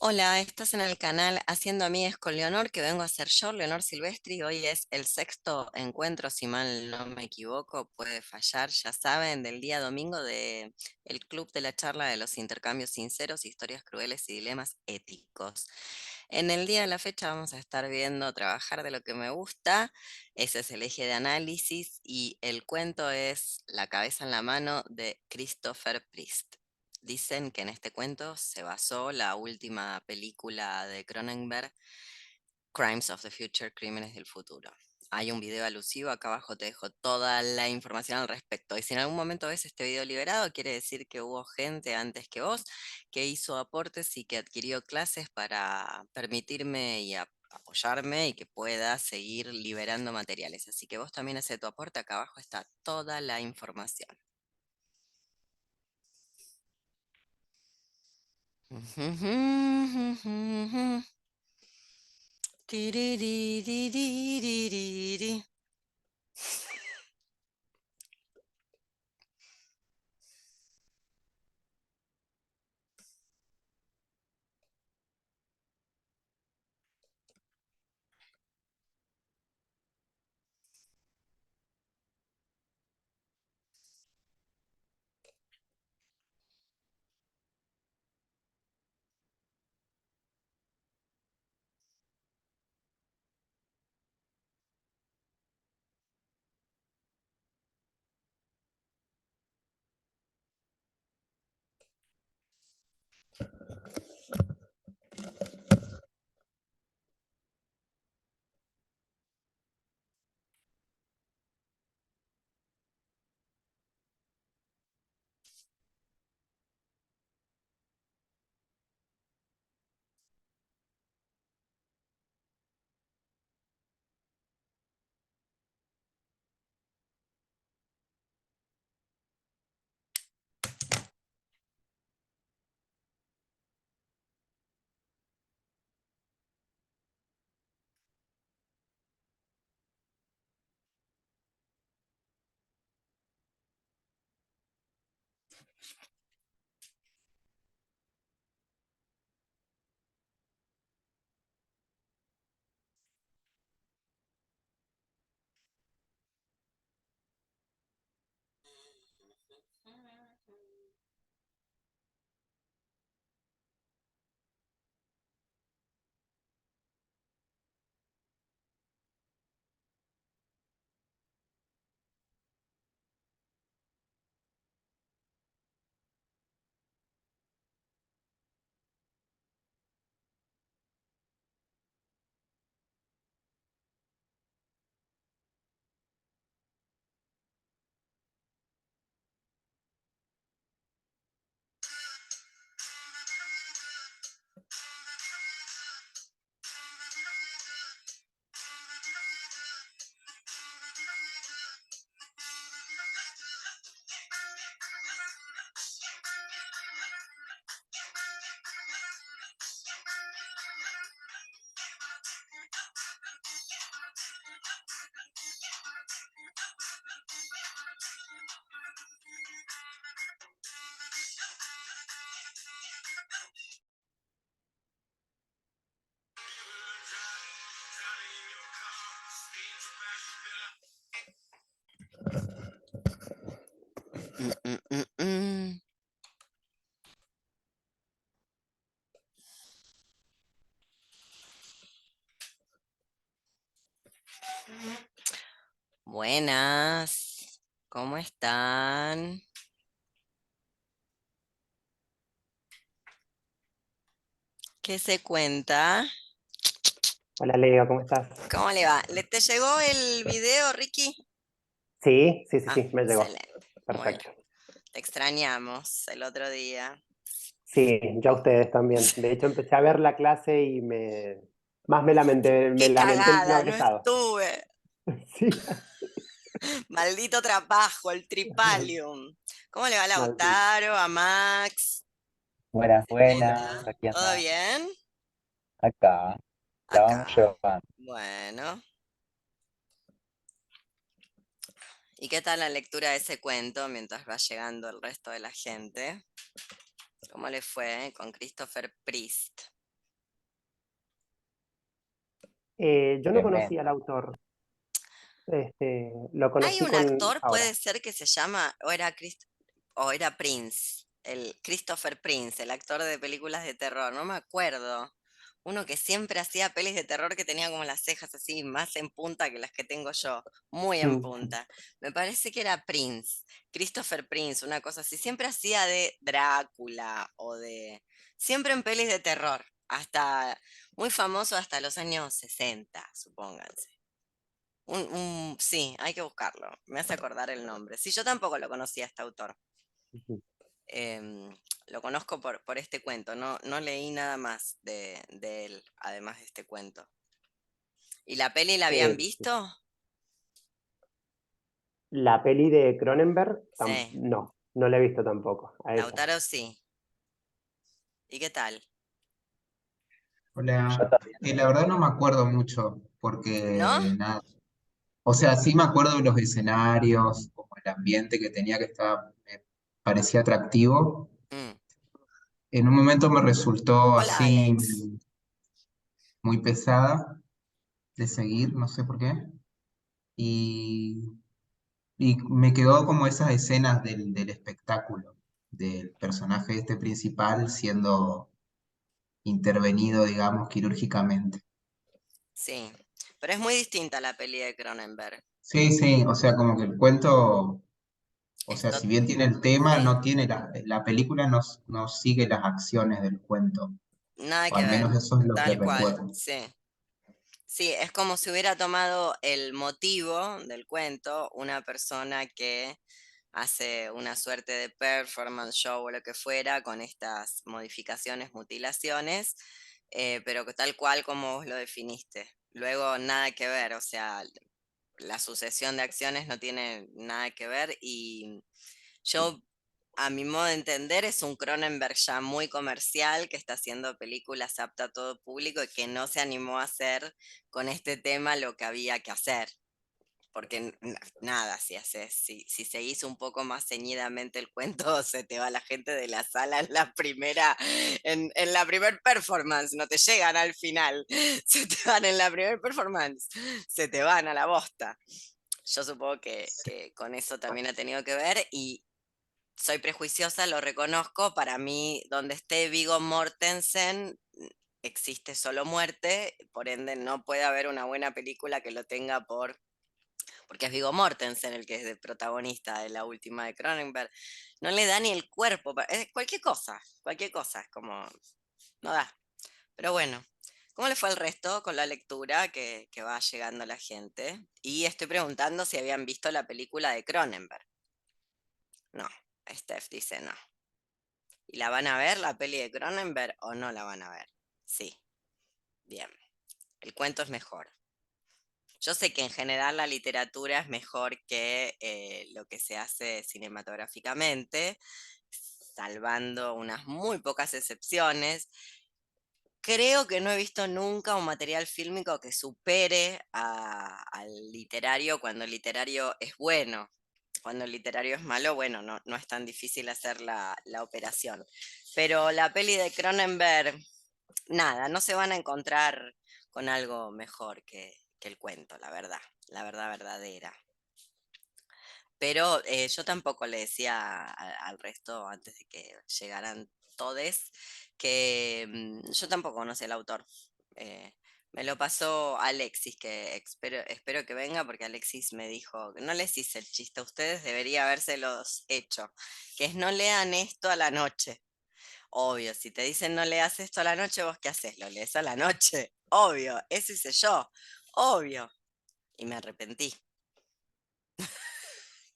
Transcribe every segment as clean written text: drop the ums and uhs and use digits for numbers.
Hola, estás en el canal Haciendo Amigues con Leonor, que vengo a ser yo, Leonor Silvestri. Hoy es el sexto encuentro, si mal no me equivoco, puede fallar, ya saben, del día domingo de el Club de la Charla de los Intercambios Sinceros, Historias Crueles y Dilemas Éticos. En el día de la fecha vamos a estar viendo Trabajar de lo que me gusta, ese es el eje de análisis, y el cuento es La cabeza en la mano de Christopher Priest. Dicen que en este cuento se basó la última película de Cronenberg, Crimes of the Future, Crímenes del Futuro. Hay un video alusivo, acá abajo te dejo toda la información al respecto. Y si en algún momento ves este video liberado, quiere decir que hubo gente antes que vos que hizo aportes y que adquirió clases para permitirme y apoyarme y que pueda seguir liberando materiales. Así que vos también haces tu aporte, acá abajo está toda la información. Tiririririririri. Mm, mm, mm, mm. Buenas, ¿cómo están? ¿Qué se cuenta? Hola Leo, ¿cómo estás? ¿Cómo le va? ¿Te llegó el video, Ricky? Sí, sí, sí, Ah, sí, me llegó. excelente. Bueno, Perfecto. te extrañamos el otro día. Sí, ya ustedes también. De hecho, empecé a ver la clase y más me Qué lamenté el no cagada, haber no estado. estuve. Sí, Maldito trabajo, el tripalium. ¿Cómo le va a maldito. Lautaro, a Max? Buenas, buenas, Elena? aquí ¿Todo andamos, bien? acá, la vamos Acá. llevando. Bueno. ¿Y qué tal la lectura de ese cuento mientras va llegando el resto de la gente? ¿Cómo le fue con Christopher Priest? Yo no conocía Tremendo. al autor, lo Hay conocí un con actor, ahora. puede ser que se llama, o era Prince, el Christopher Prince, el actor de películas de terror, no me acuerdo. Uno que siempre hacía pelis de terror que tenía como las cejas así más en punta que las que tengo yo, muy en Mm. punta. Me parece que era Prince, Christopher Prince, una cosa así. Siempre hacía de Drácula o de... Siempre en pelis de terror, hasta muy famoso hasta los años 60, supónganse. Sí, hay que buscarlo. Me hace acordar el nombre. Sí, yo tampoco lo conocía a este autor. Ujú. Em, lo conozco por este cuento. No leí nada más de él, además de este cuento. ¿Y la peli la habían Sí. visto? La peli de Cronenberg, Sí. no la he visto tampoco, a esa. Lautaro sí. ¿Y qué tal? Yo Hola, todavía la verdad no me acuerdo mucho ¿No? porque nada, o sea, sí me acuerdo de los escenarios, como el ambiente que tenía que estar, me parecía atractivo. Mm. En un momento me resultó Hola, así Alex. muy pesada de seguir, no sé por qué, y, y me quedó como esas escenas del espectáculo, del personaje este principal siendo intervenido, digamos, quirúrgicamente. Sí. Pero es muy distinta la peli de Cronenberg. Sí, sí, o sea, como que el cuento. O sea, Esto, si bien tiene el tema, sí. no tiene la película no sigue las acciones del cuento, Nada o que al ver. menos eso es lo que Tal cual. recuerdo. Sí. Sí, es como si hubiera tomado el motivo del cuento una persona que hace una suerte de performance show o lo que fuera con estas modificaciones, mutilaciones, pero que tal cual como vos lo definiste. Luego nada que ver, o sea, la sucesión de acciones no tiene nada que ver y yo, a mi modo de entender, es un Cronenberg ya muy comercial que está haciendo películas apta a todo público y que no se animó a hacer con este tema lo que había que hacer. Porque nada, si seguís un poco más ceñidamente el cuento, se te va la gente de la sala en la primer performance, no te llegan al final, se te van en la primer performance, se te van a la bosta. Yo supongo Sí, que con eso también ha tenido que ver y soy prejuiciosa, lo reconozco, para mí donde esté Viggo Mortensen existe solo muerte, por ende no puede haber una buena película que lo tenga porque es Viggo Mortensen el que es el protagonista de la última de Cronenberg, no le da ni el cuerpo, cualquier cosa, es como, no da. Pero bueno, ¿cómo le fue al resto con la lectura que va llegando la gente? Y estoy preguntando si habían visto la película de Cronenberg. No, Steph dice no. ¿Y la van a ver, la peli de Cronenberg, o no la van a ver? Sí, bien. El cuento es mejor. Yo sé que en general la literatura es mejor que lo que se hace cinematográficamente, salvando unas muy pocas excepciones. Creo que no he visto nunca un material fílmico que supere al literario cuando el literario es bueno. Cuando el literario es malo, bueno, no es tan difícil hacer la operación. Pero la peli de Cronenberg, nada, no se van a encontrar con algo mejor que el cuento, la verdad verdadera. Pero yo tampoco le decía al resto antes de que llegaran todes que yo tampoco conocía al autor. Eh, Me lo pasó Alexis, que espero que venga porque Alexis me dijo que no les hice el chiste a ustedes, debería habérselos hecho, que es no lean esto a la noche. Obvio, si te dicen no leas esto a la noche, ¿vos qué haces? ¿Lo lees a la noche? Obvio, eso hice yo, obvio. Y me arrepentí,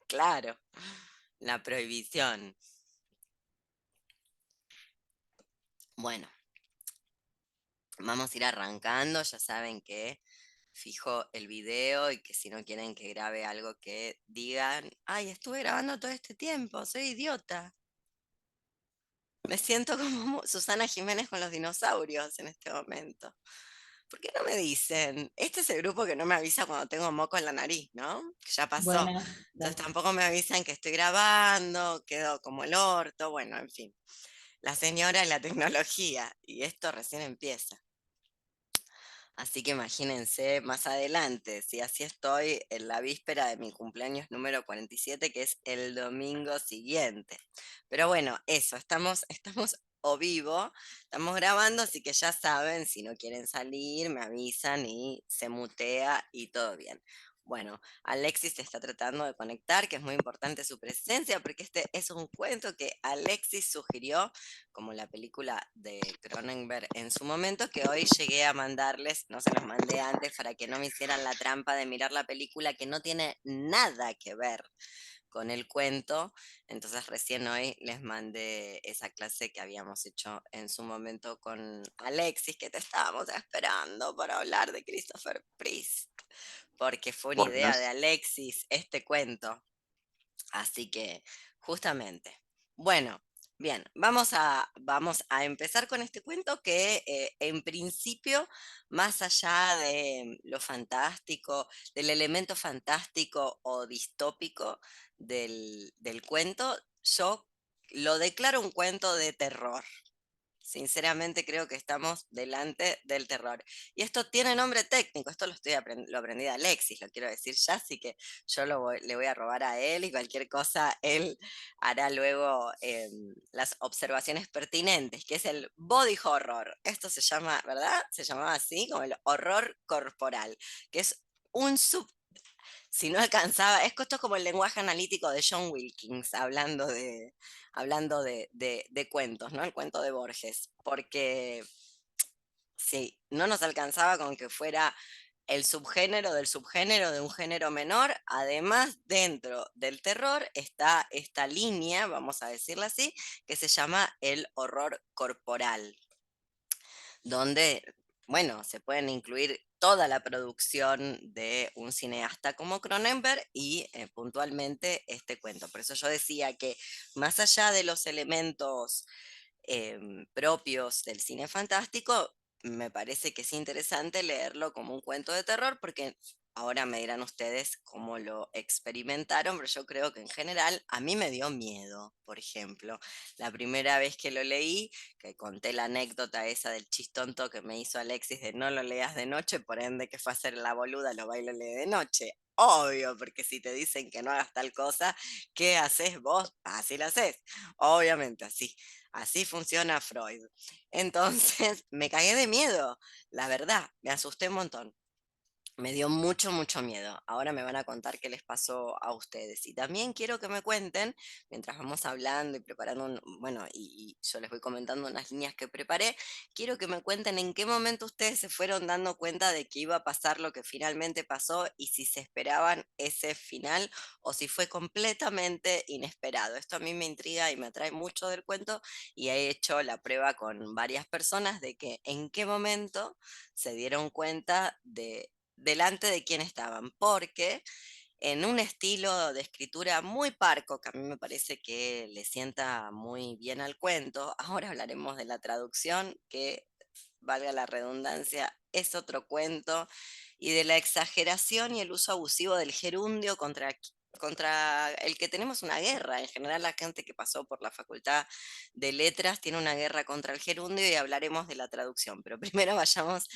claro, la prohibición. Bueno, vamos a ir arrancando, ya saben que fijo el video y que si no quieren que grabe algo que digan, ay, estuve grabando todo este tiempo, soy idiota. Me siento como Susana Jiménez con los dinosaurios en este momento. ¿Por qué no me dicen? Este es el grupo que no me avisa cuando tengo moco en la nariz, ¿no? Que ya pasó. Buenas, Entonces tampoco me avisan que estoy grabando, quedo como el orto, bueno, en fin. La señora y la tecnología, y esto recién empieza. Así que imagínense más adelante, si así estoy en la víspera de mi cumpleaños número 47, que es el domingo siguiente. Pero bueno, eso, estamos o vivo, estamos grabando, así que ya saben, si no quieren salir, me avisan y se mutea y todo bien. Bueno, Alexis está tratando de conectar, que es muy importante su presencia, porque este es un cuento que Alexis sugirió, como la película de Cronenberg en su momento, que hoy llegué a mandarles, no se los mandé antes para que no me hicieran la trampa de mirar la película que no tiene nada que ver con el cuento. Entonces recién hoy les mandé esa clase que habíamos hecho en su momento con Alexis, que te estábamos esperando para hablar de Christopher Priest, porque fue una Por idea de Dios. Alexis este cuento. Así que, justamente. Bueno, bien, vamos a empezar con este cuento que en principio, más allá de lo fantástico, del elemento fantástico o distópico del cuento, yo lo declaro un cuento de terror. Sinceramente creo que estamos delante del terror. Y esto tiene nombre técnico, esto lo aprendí de Alexis, lo quiero decir ya, así que yo le voy a robar a él y cualquier cosa él hará luego las observaciones pertinentes, que es el body horror. Esto se llama, ¿verdad? Se llamaba así, como el horror corporal, que es un si no alcanzaba, esto es como el lenguaje analítico de John Wilkins, hablando de cuentos, ¿no? El cuento de Borges, porque si no nos alcanzaba con que fuera el subgénero de un género menor, además dentro del terror está esta línea, vamos a decirla así, que se llama el horror corporal, donde, bueno, se pueden incluir toda la producción de un cineasta como Cronenberg y puntualmente este cuento. Por eso yo decía que más allá de los elementos propios del cine fantástico, me parece que es interesante leerlo como un cuento de terror porque ahora me dirán ustedes cómo lo experimentaron, pero yo creo que en general a mí me dio miedo, por ejemplo. La primera vez que lo leí, que conté la anécdota esa del chistonto que me hizo Alexis de no lo leas de noche, por ende que fue a hacer la boluda, lo bailo lee de noche. Obvio, porque si te dicen que no hagas tal cosa, ¿qué haces vos? Así lo haces. Obviamente, así. Así funciona Freud. Entonces, me cagué de miedo, la verdad, me asusté un montón. Me dio mucho, mucho miedo. Ahora me van a contar qué les pasó a ustedes. Y también quiero que me cuenten, mientras vamos hablando y preparando, bueno, y yo les voy comentando unas líneas que preparé, quiero que me cuenten en qué momento ustedes se fueron dando cuenta de que iba a pasar lo que finalmente pasó y si se esperaban ese final o si fue completamente inesperado. Esto a mí me intriga y me atrae mucho del cuento y he hecho la prueba con varias personas de que en qué momento se dieron cuenta de delante de quién estaban, porque en un estilo de escritura muy parco, que a mí me parece que le sienta muy bien al cuento, ahora hablaremos de la traducción, que valga la redundancia, es otro cuento, y de la exageración y el uso abusivo del gerundio contra el que tenemos una guerra. En general, la gente que pasó por la Facultad de Letras tiene una guerra contra el gerundio y hablaremos de la traducción. Pero primero vayamos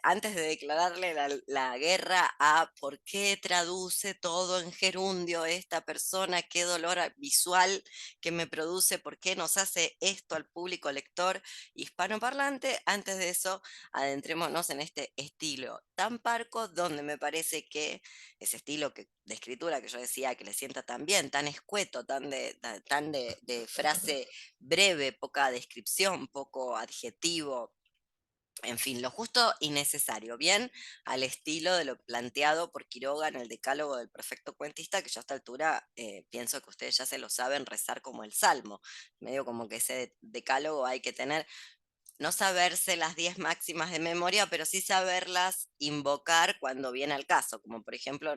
antes de declararle la guerra a por qué traduce todo en gerundio esta persona, qué dolor visual que me produce, por qué nos hace esto al público lector hispanoparlante. Antes de eso, adentrémonos en este estilo tan parco, donde me parece que ese estilo de escritura que yo decía que le sienta tan bien, tan escueto, tan de frase breve, poca descripción, poco adjetivo, en fin, lo justo y necesario, bien al estilo de lo planteado por Quiroga en el Decálogo del Perfecto Cuentista, que yo a esta altura pienso que ustedes ya se lo saben rezar como el Salmo, medio como que ese decálogo hay que tener, no saberse las 10 máximas de memoria, pero sí saberlas invocar cuando viene al caso, como por ejemplo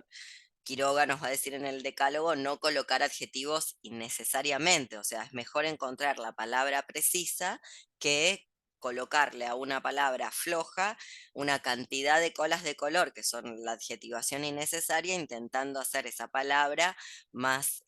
Quiroga nos va a decir en el decálogo no colocar adjetivos innecesariamente, o sea, es mejor encontrar la palabra precisa que colocarle a una palabra floja una cantidad de colas de color, que son la adjetivación innecesaria, intentando hacer esa palabra más,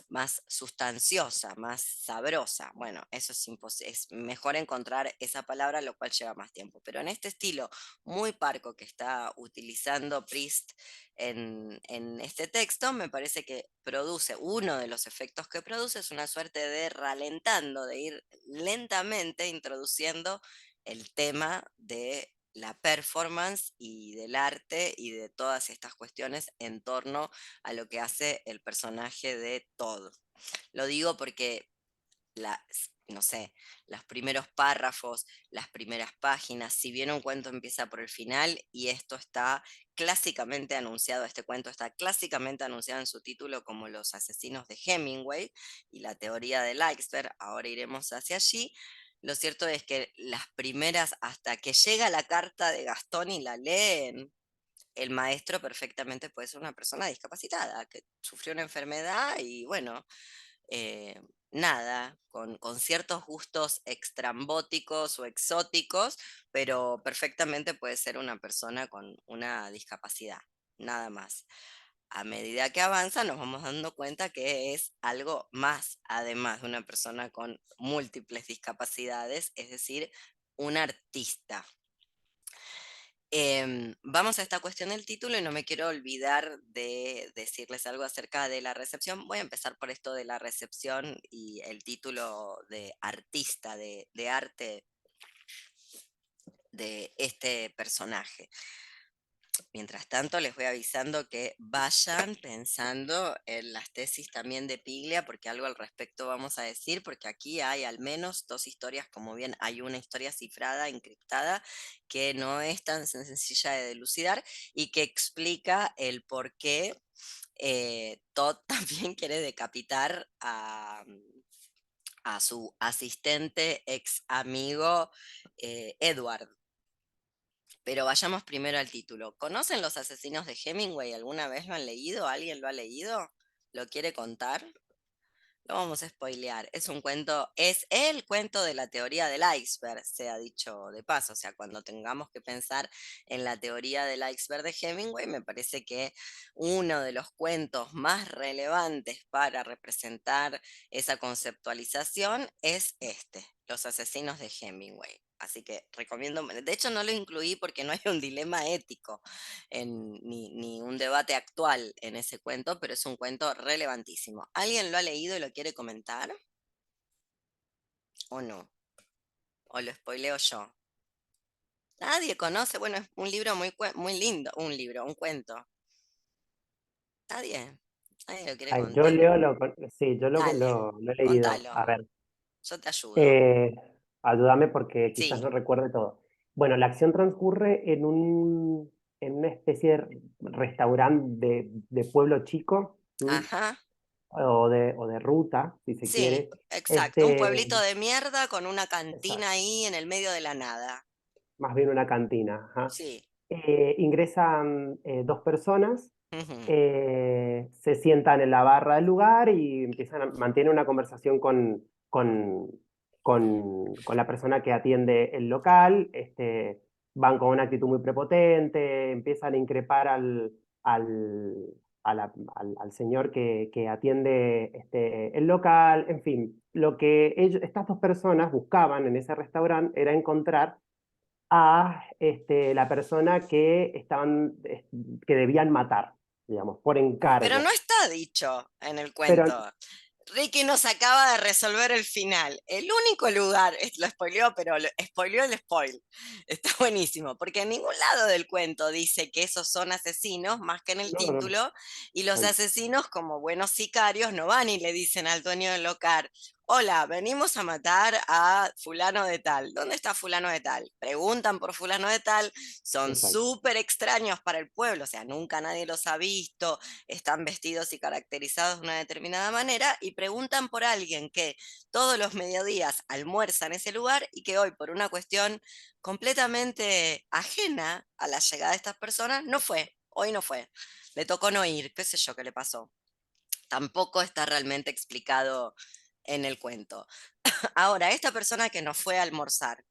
más sustanciosa, más sabrosa. Bueno, eso es mejor encontrar esa palabra, lo cual lleva más tiempo. Pero en este estilo muy parco que está utilizando Priest en este texto, me parece que produce, uno de los efectos que produce es una suerte de ralentando, de ir lentamente introduciendo el tema de la performance y del arte y de todas estas cuestiones en torno a lo que hace el personaje de Todd. Lo digo porque no sé, los primeros párrafos, las primeras páginas, si bien un cuento empieza por el final y esto está clásicamente anunciado, este cuento está clásicamente anunciado en su título como Los asesinos de Hemingway y la teoría del iceberg, ahora iremos hacia allí. Lo cierto es que las primeras, hasta que llega la carta de Gastón y la leen, el maestro perfectamente puede ser una persona discapacitada, que sufrió una enfermedad y bueno, eh, nada, con ciertos gustos extrambóticos o exóticos, pero perfectamente puede ser una persona con una discapacidad, nada más. A medida que avanza nos vamos dando cuenta que es algo más, además de una persona con múltiples discapacidades, es decir, un artista. Vamos a esta cuestión del título y no me quiero olvidar de decirles algo acerca de la recepción. Voy a empezar por esto de la recepción y el título de artista, de arte de este personaje. Mientras tanto, les voy avisando que vayan pensando en las tesis también de Piglia, porque algo al respecto vamos a decir, porque aquí hay al menos dos historias, como bien hay una historia cifrada, encriptada, que no es tan sencilla de dilucidar y que explica el por qué Todd también quiere decapitar a su asistente, ex amigo Edward. Pero vayamos primero al título. ¿Conocen Los asesinos de Hemingway? ¿Alguna vez lo han leído? ¿Alguien lo ha leído? ¿Lo quiere contar? Lo vamos a spoilear. Es un cuento, es el cuento de la teoría del iceberg, se ha dicho de paso. O sea, cuando tengamos que pensar en la teoría del iceberg de Hemingway, me parece que uno de los cuentos más relevantes para representar esa conceptualización es este, Los asesinos de Hemingway. Así que recomiendo, de hecho no lo incluí porque no hay un dilema ético ni un debate actual en ese cuento, pero es un cuento relevantísimo. ¿Alguien lo ha leído y lo quiere comentar? ¿O no? ¿O lo spoileo yo? Nadie conoce, bueno, es un libro muy lindo, un cuento. Nadie, nadie lo quiere Ay, yo contar. leo sí, yo Dale, lo he leído. contalo, A ver, yo te ayudo. eh, ayúdame porque quizás Sí, no recuerde todo. Bueno, la acción transcurre en una especie de restaurante de pueblo chico, ¿m? ajá, O de ruta, si se sí, quiere. exacto, un Este, pueblito de mierda con una cantina exacto, ahí en el medio de la nada. más bien una cantina. Ajá. Sí. Ingresan dos personas, Ujú. se sientan en la barra del lugar y mantienen una conversación con la persona que atiende el local. Van con una actitud muy prepotente, empiezan a increpar al, al señor que atiende el local. En fin, lo que estas dos personas buscaban en ese restaurante era encontrar a la persona que debían matar, digamos, por Pero no encargo. está dicho en el Pero cuento. Ricky nos acaba de resolver el final. El único lugar, lo spoileó, pero spoileó el spoil. Está buenísimo, porque en ningún lado del cuento dice que esos son asesinos, más que en el no, no, no, título, y los asesinos, como buenos sicarios, no van y le dicen al dueño del local: hola, venimos a matar a fulano de tal. ¿Dónde está fulano de tal? Preguntan por fulano de tal, son exacto, súper extraños para el pueblo, o sea, nunca nadie los ha visto, están vestidos y caracterizados de una determinada manera y preguntan por alguien que todos los mediodías almuerza en ese lugar y que hoy, por una cuestión completamente ajena a la llegada de estas personas, no fue, hoy no fue. Le tocó no ir, qué sé yo qué le pasó. Tampoco está realmente explicado en el cuento. Ahora, esta persona que nos fue a almorzar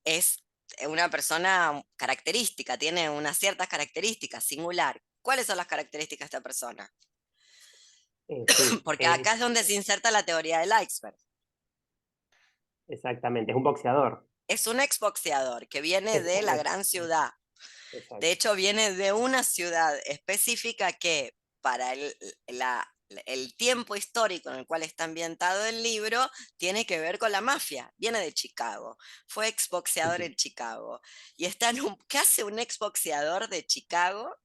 es una persona característica, tiene unas ciertas características, singular. ¿Cuáles son las características de esta persona? Sí, Porque acá es donde se inserta la teoría del iceberg. exactamente, es un boxeador. Es un exboxeador que viene Es de un la ex- gran ciudad. De Exacto. hecho, viene de una ciudad específica que para el tiempo histórico en el cual está ambientado el libro tiene que ver con la mafia. Viene de Chicago. Fue exboxeador Ujú. en Chicago. Y está ¿qué hace un exboxeador de Chicago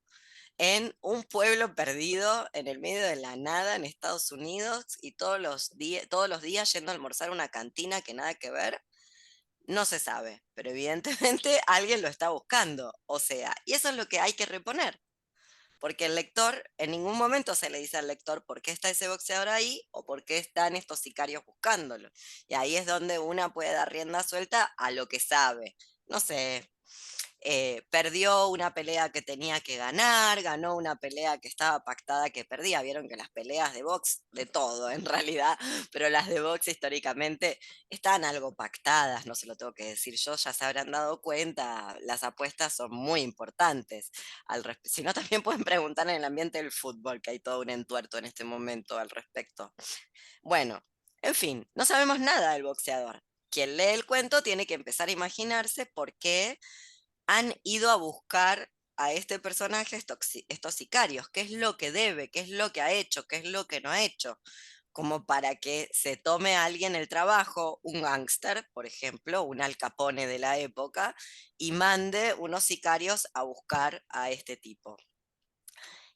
en un pueblo perdido en el medio de la nada en Estados Unidos y todos los días yendo a almorzar a una cantina que nada que ver? No se sabe, pero evidentemente alguien lo está buscando. O sea, y eso es lo que hay que reponer. Porque el lector, en ningún momento se le dice al lector por qué está ese boxeador ahí o por qué están estos sicarios buscándolo. Y ahí es donde una puede dar rienda suelta a lo que sabe. No sé, perdió una pelea que tenía que ganar, ganó una pelea que estaba pactada que perdía. Vieron que las peleas de box, de todo en realidad, pero las de box históricamente están algo pactadas, no se lo tengo que decir yo, ya se habrán dado cuenta, las apuestas son muy importantes. Si no, también pueden preguntar en el ambiente del fútbol, que hay todo un entuerto en este momento al respecto. Bueno, en fin, no sabemos nada del boxeador. Quien lee el cuento tiene que empezar a imaginarse por qué han ido a buscar a este personaje, estos sicarios, qué es lo que debe, qué es lo que ha hecho, qué es lo que no ha hecho, como para que se tome a alguien el trabajo, un gángster, por ejemplo, un Al Capone de la época, y mande unos sicarios a buscar a este tipo.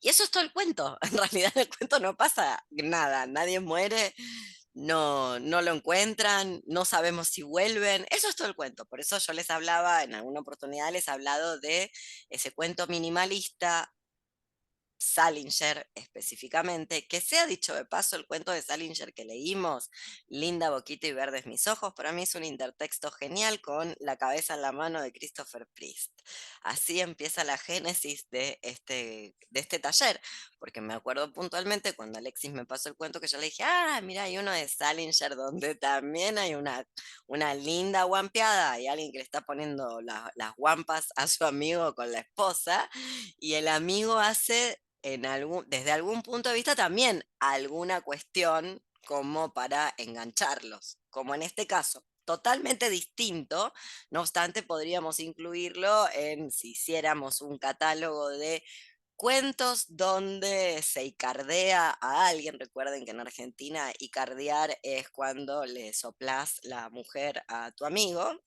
Y eso es todo el cuento. En realidad en el cuento no pasa nada, nadie muere, no lo encuentran, no sabemos si vuelven. Eso es todo el cuento. Por eso yo les hablaba, en alguna oportunidad les he hablado de ese cuento minimalista, Salinger específicamente, que sea dicho de paso, el cuento de Salinger que leímos, Linda Boquita y Verdes Mis Ojos, para mí es un intertexto genial con La cabeza en la mano de Christopher Priest. Así empieza la génesis de este taller, porque me acuerdo puntualmente cuando Alexis me pasó el cuento que yo le dije, mira, hay uno de Salinger donde también hay una linda guampeada, hay alguien que le está poniendo las guampas a su amigo con la esposa, y el amigo hace desde algún punto de vista también alguna cuestión como para engancharlos, como en este caso. Totalmente distinto, no obstante podríamos incluirlo en si hiciéramos un catálogo de cuentos donde se icardea a alguien. Recuerden que en Argentina icardear es cuando le soplas la mujer a tu amigo,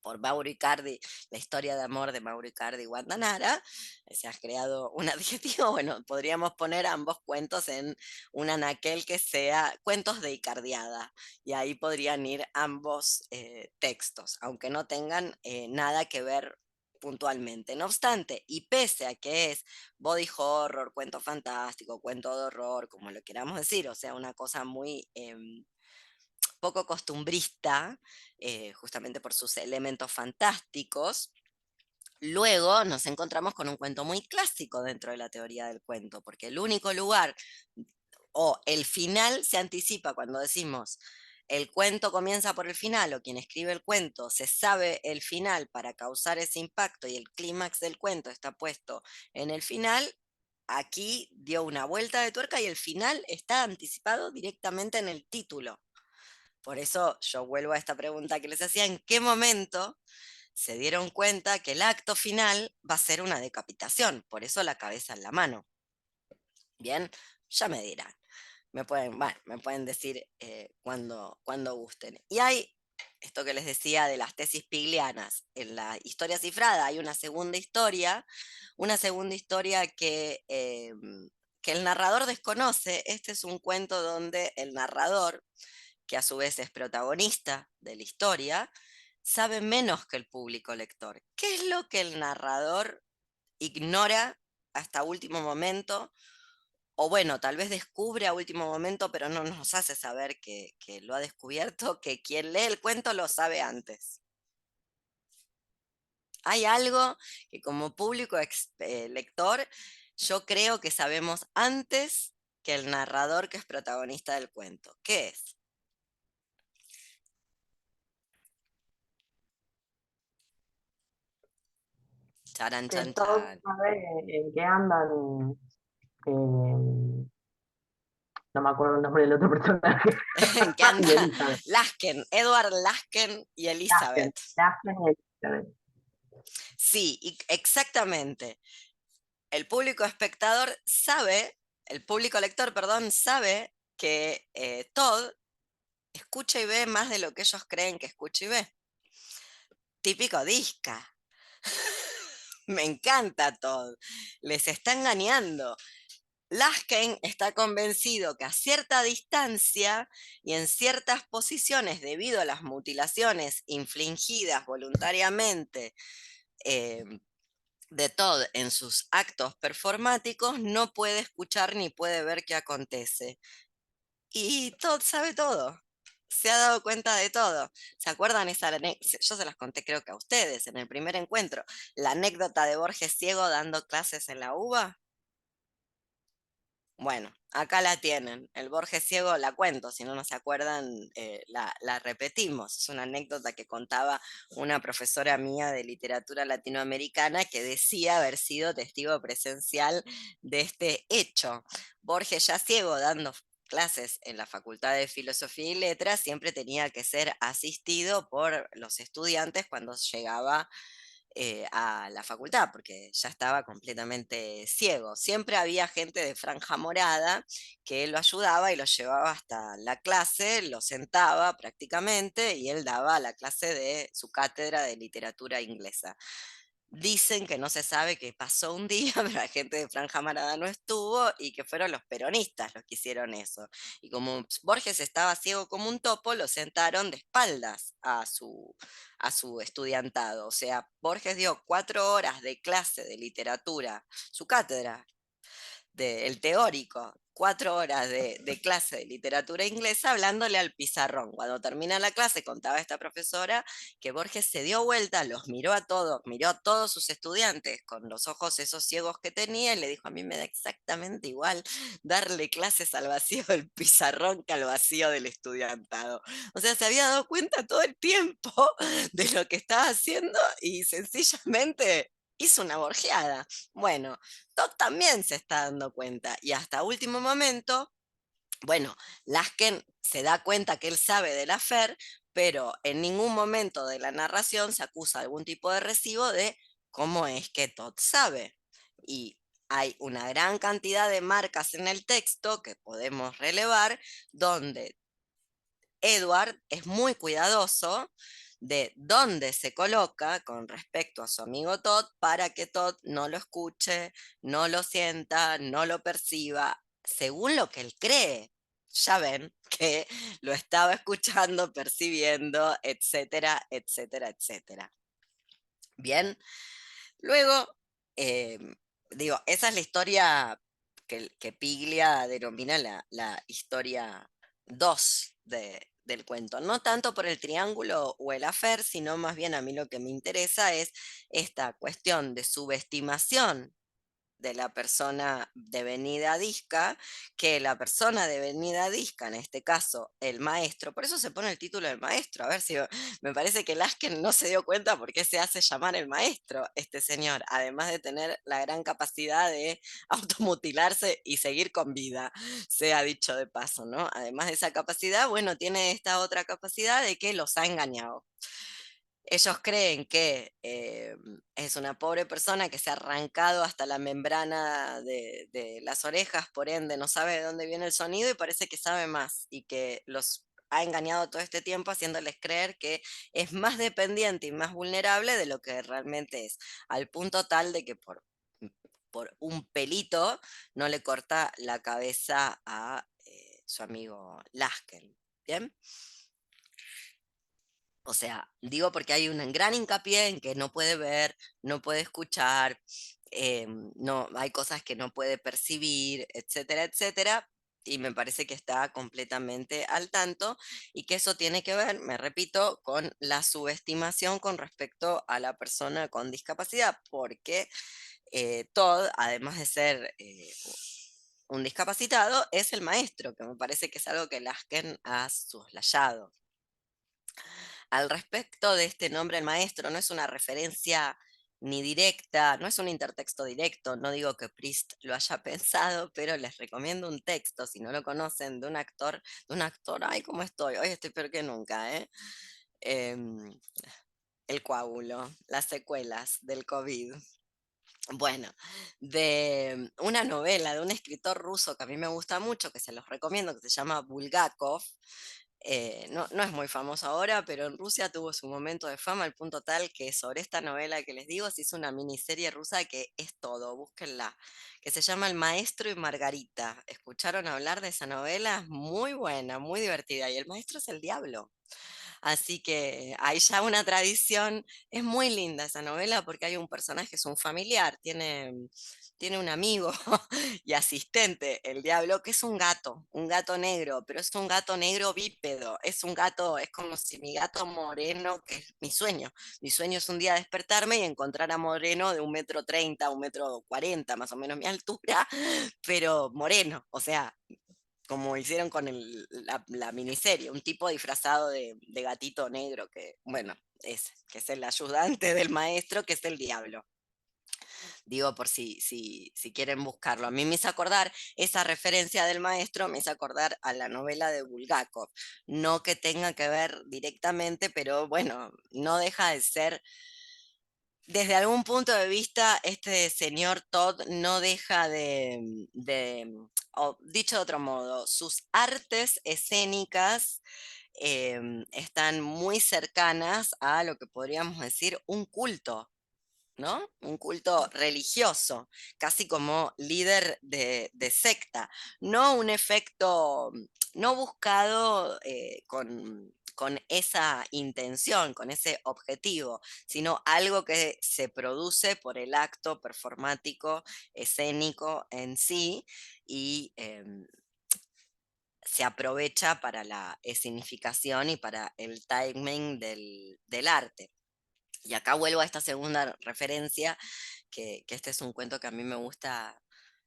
por Mauro Icardi, la historia de amor de Mauro Icardi y Wanda Nara. Se has creado un adjetivo, bueno, podríamos poner ambos cuentos en un anaquel que sea cuentos de Icardiada, y ahí podrían ir ambos textos, aunque no tengan nada que ver puntualmente. No obstante, y pese a que es body horror, cuento fantástico, cuento de horror, como lo queramos decir, o sea, una cosa muy poco costumbrista, justamente por sus elementos fantásticos, luego nos encontramos con un cuento muy clásico dentro de la teoría del cuento, porque el único lugar o el final se anticipa cuando decimos el cuento comienza por el final, o quien escribe el cuento se sabe el final para causar ese impacto y el clímax del cuento está puesto en el final. Aquí dio una vuelta de tuerca y el final está anticipado directamente en el título. Por eso yo vuelvo a esta pregunta que les hacía: ¿en qué momento se dieron cuenta que el acto final va a ser una decapitación? Por eso la cabeza en la mano. Bien, ya me dirán. Me pueden decir cuando gusten. Y hay esto que les decía de las tesis piglianas. En la historia cifrada hay una segunda historia que el narrador desconoce. Este es un cuento donde el narrador, que a su vez es protagonista de la historia, sabe menos que el público lector. ¿Qué es lo que el narrador ignora hasta último momento? O bueno, tal vez descubre a último momento, pero no nos hace saber que lo ha descubierto, que quien lee el cuento lo sabe antes. Hay algo que como público lector, yo creo que sabemos antes que el narrador que es protagonista del cuento. ¿Qué es? Charan, Que chan, todos chan. saben en qué andan. No me acuerdo el nombre del otro personaje. ¿En qué anda? Y Elizabeth. Lasken, Edward Lasken y Lasken, Elizabeth. Lasken y Elizabeth. Sí, exactamente. El público espectador sabe, el público lector, perdón, sabe que Todd escucha y ve más de lo que ellos creen que escucha y ve. Típico disca. Me encanta Todd. Les está engañando. Laskin está convencido que a cierta distancia y en ciertas posiciones, debido a las mutilaciones infligidas voluntariamente eh, de Todd en sus actos performáticos, no puede escuchar ni puede ver qué acontece. Y Todd sabe todo. Se ha dado cuenta de todo. ¿Se acuerdan esa anécdota? Yo se las conté creo que a ustedes en el primer encuentro. La anécdota de Borges ciego dando clases en la UBA. Bueno, acá la tienen. El Borges ciego la cuento, si no, no se acuerdan, la repetimos. Es una anécdota que contaba una profesora mía de literatura latinoamericana que decía haber sido testigo presencial de este hecho. Borges ya ciego dando clases en la Facultad de Filosofía y Letras siempre tenía que ser asistido por los estudiantes cuando llegaba a la facultad, porque ya estaba completamente ciego. Siempre había gente de franja morada que lo ayudaba y lo llevaba hasta la clase, lo sentaba prácticamente y él daba la clase de su cátedra de literatura inglesa. Dicen que no se sabe qué pasó un día, pero la gente de Franja Morada no estuvo y que fueron los peronistas los que hicieron eso. Y como Borges estaba ciego como un topo, lo sentaron de espaldas a su estudiantado. O sea, Borges dio 4 horas de clase de literatura, su cátedra, el teórico, 4 horas de clase de literatura inglesa hablándole al pizarrón. Cuando termina la clase, contaba esta profesora que Borges se dio vuelta, los miró a todos, miró a todos sus estudiantes con los ojos esos ciegos que tenía y le dijo: a mí me da exactamente igual darle clases al vacío del pizarrón que al vacío del estudiantado. O sea, se había dado cuenta todo el tiempo de lo que estaba haciendo y sencillamente hizo una borjeada. Bueno, Todd también se está dando cuenta y hasta último momento, bueno, Lasken se da cuenta que él sabe de la Fer, pero en ningún momento de la narración se acusa algún tipo de recibo de cómo es que Todd sabe. Y hay una gran cantidad de marcas en el texto que podemos relevar donde Edward es muy cuidadoso de dónde se coloca con respecto a su amigo Todd para que Todd no lo escuche, no lo sienta, no lo perciba, según lo que él cree. Ya ven que lo estaba escuchando, percibiendo, etcétera, etcétera, etcétera. Bien, luego, eh, digo, esa es la historia que Piglia denomina la historia 2 del cuento. No tanto por el triángulo o el afer, sino más bien a mí lo que me interesa es esta cuestión de subestimación de la persona devenida disca, que la persona devenida disca, en este caso el maestro, por eso se pone el título del maestro, a ver si me parece que Lasken no se dio cuenta por qué se hace llamar el maestro este señor, además de tener la gran capacidad de automutilarse y seguir con vida, sea dicho de paso, ¿no? Además de esa capacidad, bueno, tiene esta otra capacidad de que los ha engañado. Ellos creen que es una pobre persona que se ha arrancado hasta la membrana de las orejas, por ende no sabe de dónde viene el sonido y parece que sabe más y que los ha engañado todo este tiempo haciéndoles creer que es más dependiente y más vulnerable de lo que realmente es, al punto tal de que por un pelito no le corta la cabeza a su amigo Lasken. ¿Bien? O sea, digo porque hay un gran hincapié en que no puede ver, no puede escuchar, no, hay cosas que no puede percibir, etcétera, etcétera, y me parece que está completamente al tanto y que eso tiene que ver, me repito, con la subestimación con respecto a la persona con discapacidad, porque Todd, además de ser un discapacitado, es el maestro, que me parece que es algo que Lasken ha soslayado. Al respecto de este nombre, el maestro no es una referencia ni directa, no es un intertexto directo, no digo que Proust lo haya pensado, pero les recomiendo un texto, si no lo conocen, de un actor, ay, ¿cómo estoy? Hoy estoy peor que nunca, ¿eh? Em, el coágulo, las secuelas del COVID. Bueno, de una novela de un escritor ruso que a mí me gusta mucho, que se los recomiendo, que se llama Bulgakov. No es muy famoso ahora, pero en Rusia tuvo su momento de fama al punto tal que sobre esta novela que les digo se hizo una miniserie rusa que es todo, búsquenla, que se llama El Maestro y Margarita. ¿Escucharon hablar de esa novela? Muy buena, muy divertida, y el maestro es el diablo. Así que hay ya una tradición, es muy linda esa novela porque hay un personaje, es un familiar, tiene un amigo y asistente, el diablo, que es un gato negro, pero es un gato negro bípedo, es un gato, es como si mi gato moreno, que es mi sueño es un día despertarme y encontrar a Moreno de 1,30 m, 1,40 m, más o menos mi altura, pero moreno, o sea, como hicieron con la miniserie, un tipo disfrazado de gatito negro que, bueno, que es el ayudante del maestro, que es el diablo. Digo, por si quieren buscarlo. A mí me hizo acordar, esa referencia del maestro me hizo acordar a la novela de Bulgakov. No que tenga que ver directamente, pero bueno, no deja de ser desde algún punto de vista, este señor Todd no deja o dicho de otro modo, sus artes escénicas están muy cercanas a lo que podríamos decir un culto, ¿no? Un culto religioso, casi como líder de secta, no un efecto, no buscado con esa intención, con ese objetivo, sino algo que se produce por el acto performático, escénico en sí y se aprovecha para la escenificación y para el timing del arte. Y acá vuelvo a esta segunda referencia, que este es un cuento que a mí me gusta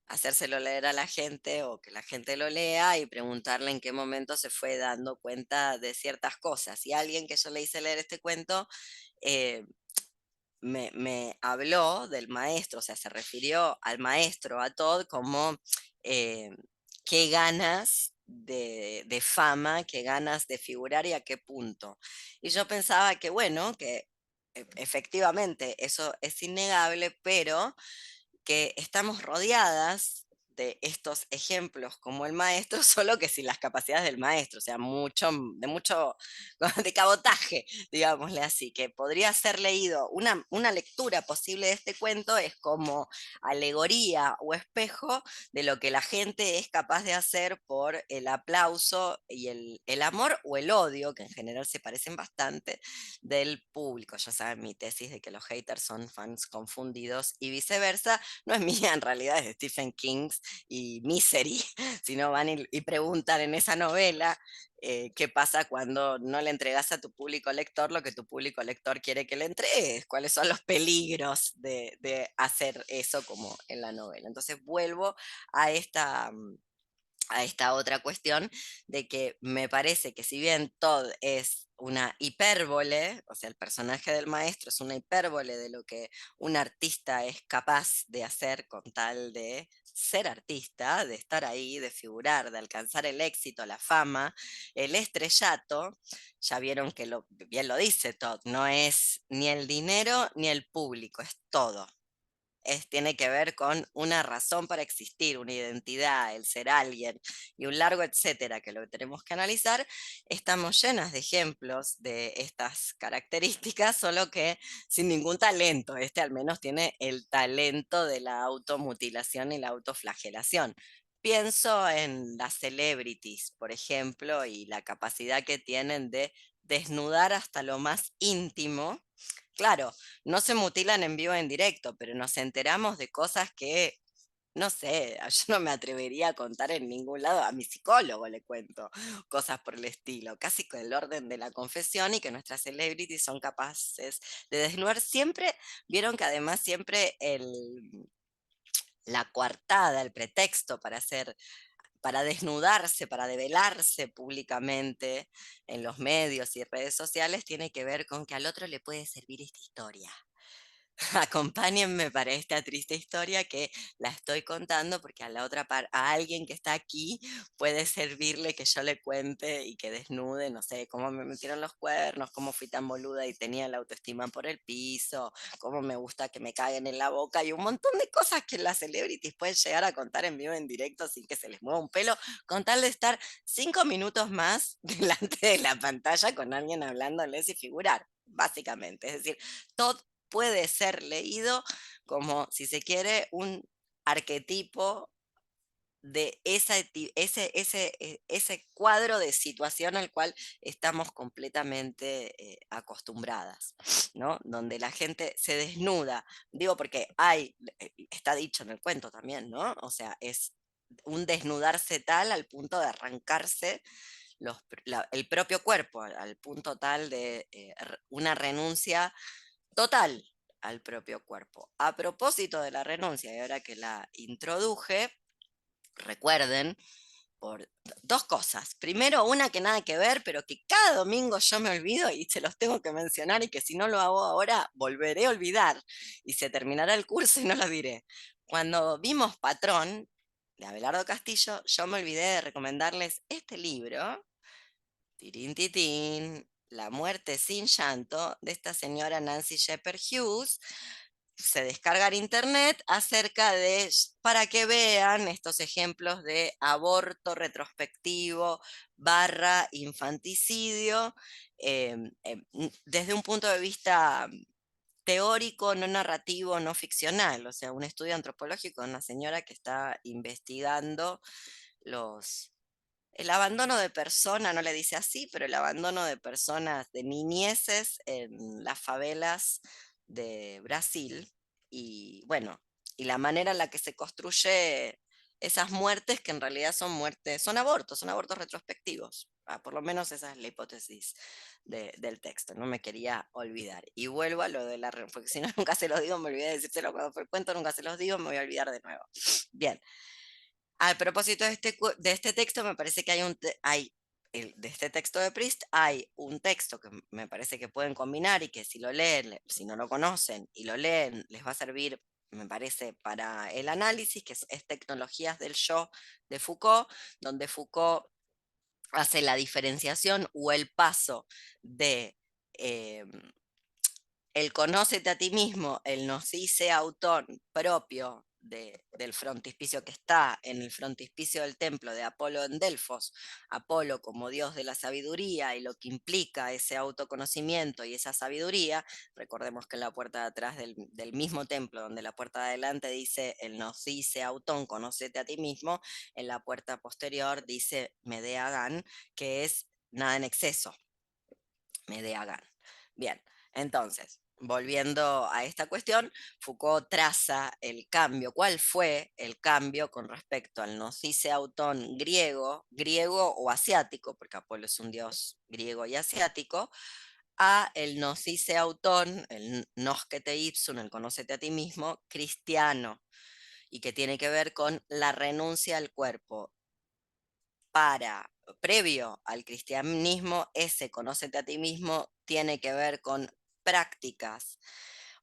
hacérselo leer a la gente o que la gente lo lea y preguntarle en qué momento se fue dando cuenta de ciertas cosas. Y alguien que yo le hice leer este cuento eh, me habló del maestro, o sea, se refirió al maestro, a Todd, como eh, qué ganas de fama, qué ganas de figurar y a qué punto. Y yo pensaba que, bueno, que efectivamente eso es innegable, pero que estamos rodeadas de estos ejemplos como el maestro, solo que sin las capacidades del maestro, o sea, mucho de cabotaje, digámosle así, que podría ser leído, una lectura posible de este cuento es como alegoría o espejo de lo que la gente es capaz de hacer por el aplauso y el amor o el odio, que en general se parecen bastante, del público. Ya saben mi tesis de que los haters son fans confundidos y viceversa, no es mía, en realidad es de Stephen King y Misery, sino van y preguntan en esa novela qué pasa cuando no le entregas a tu público lector lo que tu público lector quiere que le entregues, cuáles son los peligros de hacer eso como en la novela. Entonces vuelvo a esta otra cuestión de que me parece que si bien Todd es una hipérbole, o sea, el personaje del maestro es una hipérbole de lo que un artista es capaz de hacer con tal de ser artista, de estar ahí, de figurar, de alcanzar el éxito, la fama, el estrellato, ya vieron que bien lo dice Todd, no es ni el dinero ni el público, es todo. Tiene que ver con una razón para existir, una identidad, el ser alguien y un largo etcétera que lo tenemos que analizar. Estamos llenas de ejemplos de estas características, solo que sin ningún talento. Este al menos tiene el talento de la automutilación y la autoflagelación. Pienso en las celebrities, por ejemplo, y la capacidad que tienen de desnudar hasta lo más íntimo. Claro, no se mutilan en vivo en directo, pero nos enteramos de cosas que, no sé, yo no me atrevería a contar en ningún lado. A mi psicólogo le cuento cosas por el estilo, casi con el orden de la confesión, y que nuestras celebrities son capaces de desnudar siempre. Vieron que además siempre la coartada, el pretexto para desnudarse, para develarse públicamente en los medios y redes sociales, tiene que ver con que al otro le puede servir esta historia. acompáñenme para esta triste historia que la estoy contando porque a alguien que está aquí puede servirle que yo le cuente y que desnude, no sé, cómo me metieron los cuernos, cómo fui tan boluda y tenía la autoestima por el piso, cómo me gusta que me caguen en la boca y un montón de cosas que las celebrities pueden llegar a contar en vivo, en directo, sin que se les mueva un pelo, con tal de estar 5 minutos más delante de la pantalla con alguien hablándoles y figurar, básicamente. Es decir, todo puede ser leído como, si se quiere, un arquetipo de ese cuadro de situación al cual estamos completamente acostumbradas, ¿no? Donde la gente se desnuda, digo porque está dicho en el cuento también, ¿no? O sea, es un desnudarse tal al punto de arrancarse el propio cuerpo, al punto tal de una renuncia total al propio cuerpo. A propósito de la renuncia, y ahora que la introduje, recuerden por dos cosas. Primero, una que nada que ver, pero que cada domingo yo me olvido y se los tengo que mencionar y que si no lo hago ahora, volveré a olvidar y se terminará el curso y no lo diré. Cuando vimos Patrón de Abelardo Castillo, yo me olvidé de recomendarles este libro, Tirín Titín, La muerte sin llanto, de esta señora Nancy Shepherd Hughes. Se descarga en internet para que vean estos ejemplos de aborto retrospectivo / infanticidio, desde un punto de vista teórico, no narrativo, no ficcional, o sea, un estudio antropológico de una señora que está investigando el abandono de personas, no le dice así, pero el abandono de personas, de niñeces en las favelas de Brasil. Y bueno, y la manera en la que se construye esas muertes, que en realidad son muertes, son abortos retrospectivos. Por lo menos esa es la hipótesis del texto, no me quería olvidar. Y vuelvo a lo de porque si no nunca se los digo, me olvidé de decírselo cuando fue el cuento, nunca se los digo, me voy a olvidar de nuevo. Bien. Al propósito de este texto, me parece que de este texto de Proust, hay un texto que me parece que pueden combinar y que si lo leen, si no lo conocen y lo leen, les va a servir, me parece, para el análisis, que es Tecnologías del Yo de Foucault, donde Foucault hace la diferenciación o el paso de eh, el conócete a ti mismo, el nocice autón propio del frontispicio que está en el frontispicio del templo de Apolo en Delfos, Apolo como dios de la sabiduría y lo que implica ese autoconocimiento y esa sabiduría. Recordemos que en la puerta de atrás del mismo templo, donde la puerta de adelante dice el nocice autón, conócete a ti mismo, en la puerta posterior dice Medea Gan, que es nada en exceso, Medea Gan. Bien, entonces, volviendo a esta cuestión, Foucault traza el cambio. ¿Cuál fue el cambio con respecto al nocice autón griego o asiático, porque Apolo es un dios griego y asiático, a el nocice autón, el noscete ipsum, el conócete a ti mismo, cristiano, y que tiene que ver con la renuncia al cuerpo? Previo al cristianismo, ese conócete a ti mismo tiene que ver con prácticas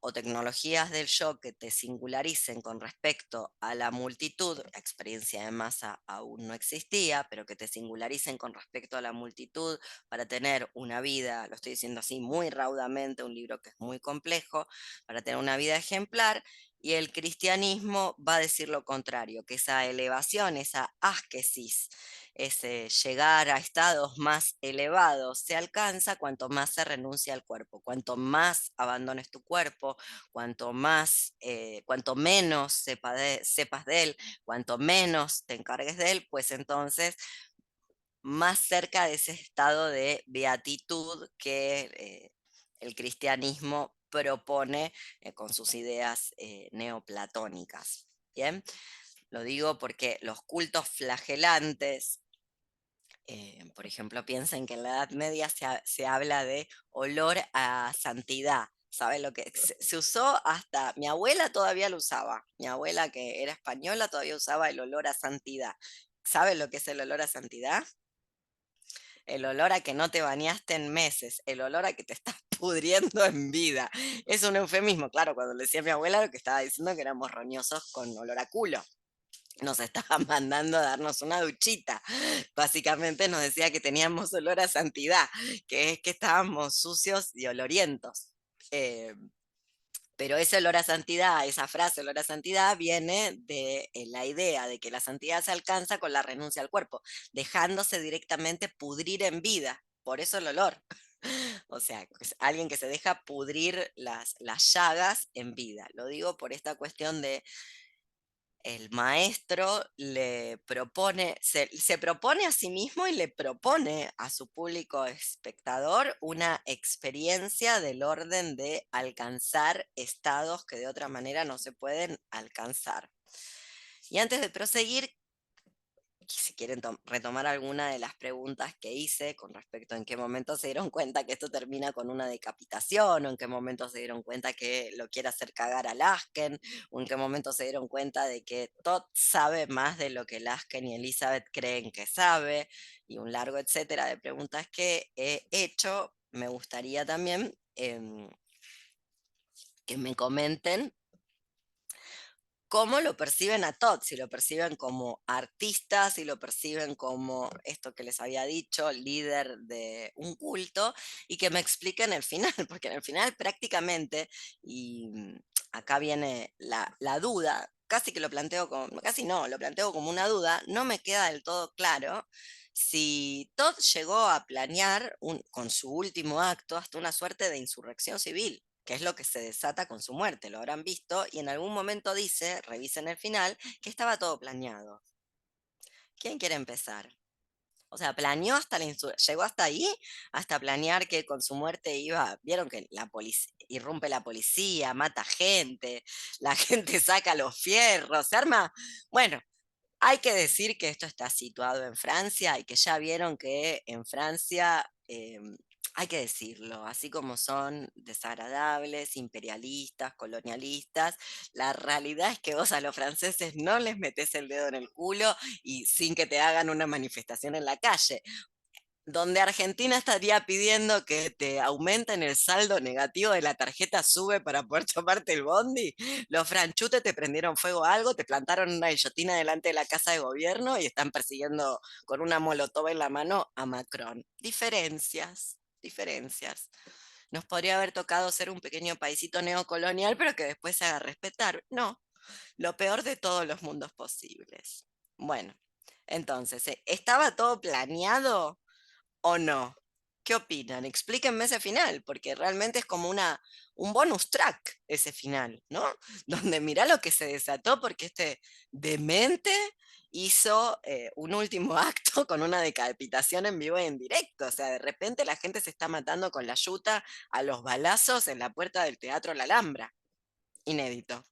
o tecnologías del yo que te singularicen con respecto a la multitud. La experiencia de masa aún no existía, pero que te singularicen con respecto a la multitud para tener una vida, lo estoy diciendo así muy raudamente, un libro que es muy complejo, para tener una vida ejemplar. Y el cristianismo va a decir lo contrario, que esa elevación, esa ascesis, ese llegar a estados más elevados se alcanza cuanto más se renuncia al cuerpo, cuanto más abandones tu cuerpo, cuanto menos sepas de él, cuanto menos te encargues de él, pues entonces más cerca de ese estado de beatitud que el cristianismo propone con sus ideas neoplatónicas. Bien, lo digo porque los cultos flagelantes, por ejemplo, piensen que en la Edad Media se habla de olor a santidad. ¿Saben lo que se usó? Hasta mi abuela todavía lo usaba. Mi abuela, que era española, todavía usaba el olor a santidad. ¿Saben lo que es el olor a santidad? El olor a que no te bañaste en meses, el olor a que te estás pudriendo en vida. Es un eufemismo, claro, cuando le decía a mi abuela lo que estaba diciendo que éramos roñosos con olor a culo. Nos estaba mandando a darnos una duchita. Básicamente nos decía que teníamos olor a santidad, que es que estábamos sucios y olorientos. Eh, pero ese olor a santidad, esa frase olor a santidad, viene de la idea de que la santidad se alcanza con la renuncia al cuerpo, dejándose directamente pudrir en vida. Por eso el olor. O sea, es alguien que se deja pudrir las llagas en vida. Lo digo por esta cuestión de el maestro le propone, se propone a sí mismo y le propone a su público espectador una experiencia del orden de alcanzar estados que de otra manera no se pueden alcanzar. Y antes de proseguir, si quieren retomar alguna de las preguntas que hice con respecto a en qué momento se dieron cuenta que esto termina con una decapitación, o en qué momento se dieron cuenta que lo quiere hacer cagar a Lasken, o en qué momento se dieron cuenta de que Todd sabe más de lo que Lasken y Elizabeth creen que sabe, y un largo etcétera de preguntas que he hecho, me gustaría también que me comenten cómo lo perciben a Todd, si lo perciben como artista, si lo perciben como esto que les había dicho, líder de un culto, y que me expliquen el final, porque en el final prácticamente, y acá viene la duda, casi que lo planteo como, casi no, lo planteo como una duda, no me queda del todo claro si Todd llegó a planear con su último acto hasta una suerte de insurrección civil, que es lo que se desata con su muerte, lo habrán visto, y en algún momento dice, revisen el final, que estaba todo planeado. ¿Quién quiere empezar? O sea, planeó hasta llegó hasta ahí, hasta planear que con su muerte iba, vieron que la policía, irrumpe la policía, mata gente, la gente saca los fierros, se arma, bueno, hay que decir que esto está situado en Francia y que ya vieron que en Francia, hay que decirlo, así como son desagradables, imperialistas, colonialistas, la realidad es que vos a los franceses no les metés el dedo en el culo y sin que te hagan una manifestación en la calle. Donde Argentina estaría pidiendo que te aumenten el saldo negativo de la tarjeta SUBE para poder tomarte el bondi, los franchutes te prendieron fuego a algo, te plantaron una guillotina delante de la casa de gobierno y están persiguiendo con una molotov en la mano a Macron. Diferencias, diferencias. Nos podría haber tocado ser un pequeño paisito neocolonial, pero que después se haga respetar. No, lo peor de todos los mundos posibles. Bueno, entonces, ¿estaba todo planeado o no? ¿Qué opinan? Explíquenme ese final, porque realmente es como un bonus track ese final, ¿no? Donde mirá lo que se desató porque este demente hizo un último acto con una decapitación en vivo y en directo. O sea, de repente la gente se está matando con la yuta a los balazos en la puerta del Teatro La Alhambra. Inédito.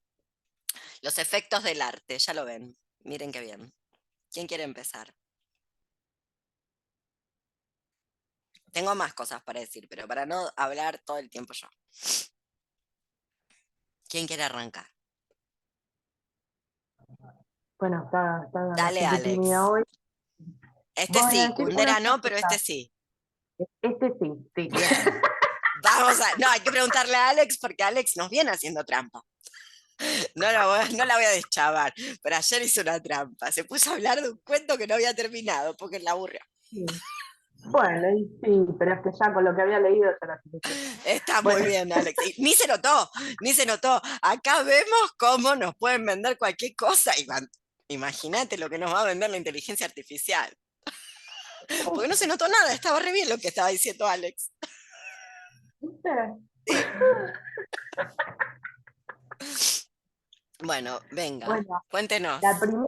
Los efectos del arte, ya lo ven. Miren qué bien. ¿Quién quiere empezar? Tengo más cosas para decir, pero para no hablar todo el tiempo yo. ¿Quién quiere arrancar? Bueno, está Dale, bastante tímida Alex. hoy. Este Voy a sí, decir una Kundera no, pero este cosita. sí. Este sí, sí, bien. Vamos a. No, hay que preguntarle a Alex porque Alex nos viene haciendo trampa. No la voy a deschavar, pero ayer hizo una trampa. Se puso a hablar de un cuento que no había terminado porque la aburrió. Sí. Bueno, y sí, pero es que ya con lo que había leído ya era suficiente. Está muy Bueno, bien, Alex. Y ni se notó, ni se notó. Acá vemos cómo nos pueden vender cualquier cosa. Imagínate lo que nos va a vender la inteligencia artificial. Porque no se notó nada, estaba re bien lo que estaba diciendo Alex. ¿viste? Sí. Bueno, venga, Bueno, cuéntenos. la primera,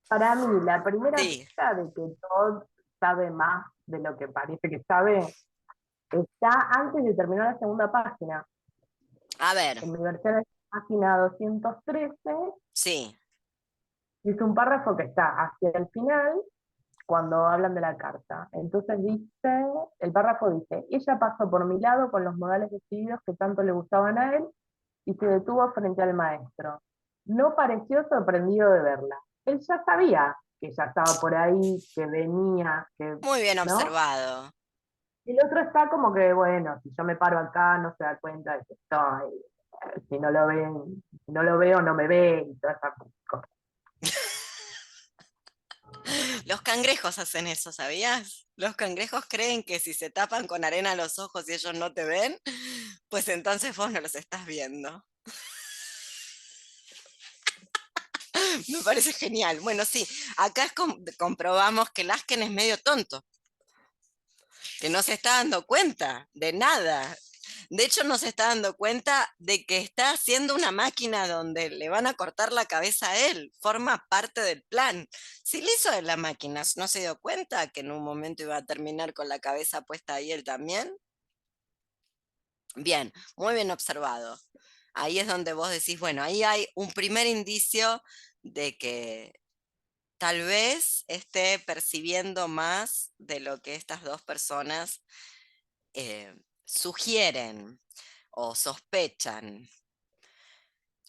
para mí, la primera Sí, pista de que Todd sabe más de lo que parece que sabe está antes de terminar la segunda página. a ver, En mi versión es página 213, sí, dice un párrafo que está hacia el final cuando hablan de la carta. Entonces dice, el párrafo dice, ella pasó por mi lado con los modales decididos que tanto le gustaban a él y se detuvo frente al maestro. No pareció sorprendido de verla. Él ya sabía que ella estaba por ahí, que venía, que, muy bien ¿no? observado. Y el otro está como que, bueno, si yo me paro acá, no se da cuenta de que estoy. Si no lo ven, si no lo veo, no me ven, y toda esa cosa. Los cangrejos hacen eso, ¿sabías? Los cangrejos creen que si se tapan con arena los ojos y ellos no te ven, pues entonces vos no los estás viendo. Me parece genial. Bueno, sí, acá comprobamos que Lasken es medio tonto, que no se está dando cuenta de nada. De hecho, no se está dando cuenta de que está haciendo una máquina donde le van a cortar la cabeza a él. Forma parte del plan. Si le hizo de la máquina, ¿no se dio cuenta que en un momento iba a terminar con la cabeza puesta ahí él también? Bien, muy bien observado. Ahí es donde vos decís, bueno, ahí hay un primer indicio de que tal vez esté percibiendo más de lo que estas dos personas sugieren o sospechan.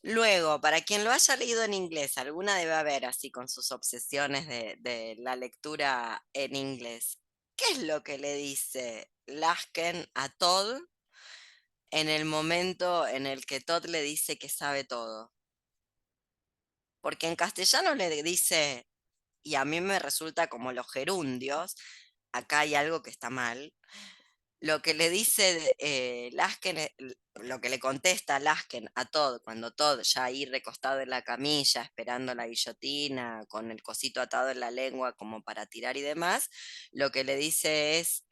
Luego, para quien lo haya leído en inglés, alguna debe haber así con sus obsesiones de la lectura en inglés. ¿Qué es lo que le dice Lasken a Todd en el momento en el que Todd le dice que sabe todo? Porque en castellano le dice, y a mí me resulta como los gerundios, acá hay algo que está mal. Lo que le dice Lasken, lo que le contesta Lasken a Todd, cuando Todd ya ahí recostado en la camilla, esperando la guillotina, con el cosito atado en la lengua como para tirar y demás, lo que le dice es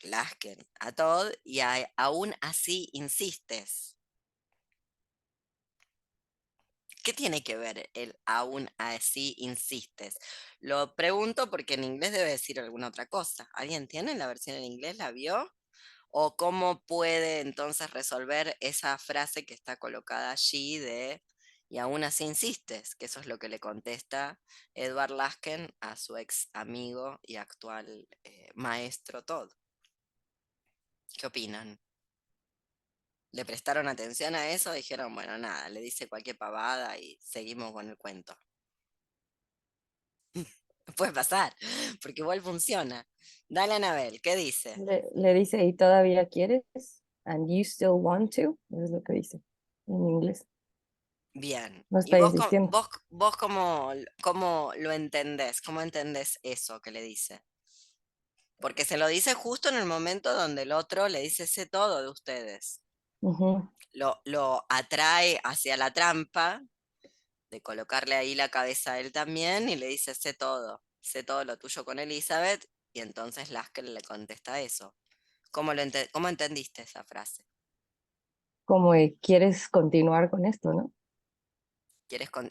Lasken a Todd, y aún así insistes. ¿Qué tiene que ver el aún así insistes? Lo pregunto porque en inglés debe decir alguna otra cosa. ¿Alguien tiene la versión en inglés? ¿La vio? ¿O cómo puede entonces resolver esa frase que está colocada allí de y aún así insistes? Que eso es lo que le contesta Edward Lasken a su ex amigo y actual maestro Todd. ¿Qué opinan? ¿Le prestaron atención a eso? Dijeron, bueno, nada, le dice cualquier pavada y seguimos con el cuento. Puede pasar, porque igual funciona. Dale, Anabel, ¿qué dice? Le dice, ¿y todavía quieres? And you still want to, es lo que dice en inglés. Bien. No ¿Y está insistiendo. vos cómo lo entendés? ¿Cómo entendés eso que le dice? Porque se lo dice justo en el momento donde el otro le dice sé todo de ustedes. Ujú. Lo atrae hacia la trampa de colocarle ahí la cabeza a él también y le dice sé todo lo tuyo con Elizabeth. Y entonces Lasker le contesta eso. ¿Cómo entendiste esa frase? Como quieres continuar con esto, ¿no?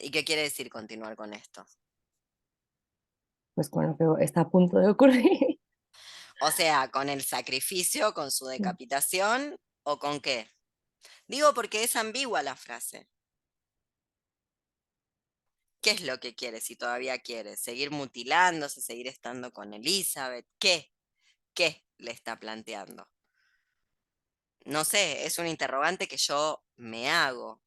¿Y qué quiere decir continuar con esto? Pues con lo que está a punto de ocurrir. O sea, ¿con el sacrificio, con su decapitación o con qué? Digo porque es ambigua la frase. ¿Qué es lo que quiere si todavía quiere? ¿Seguir mutilándose, seguir estando con Elizabeth? ¿Qué? ¿Qué le está planteando? No sé, es un interrogante que yo me hago.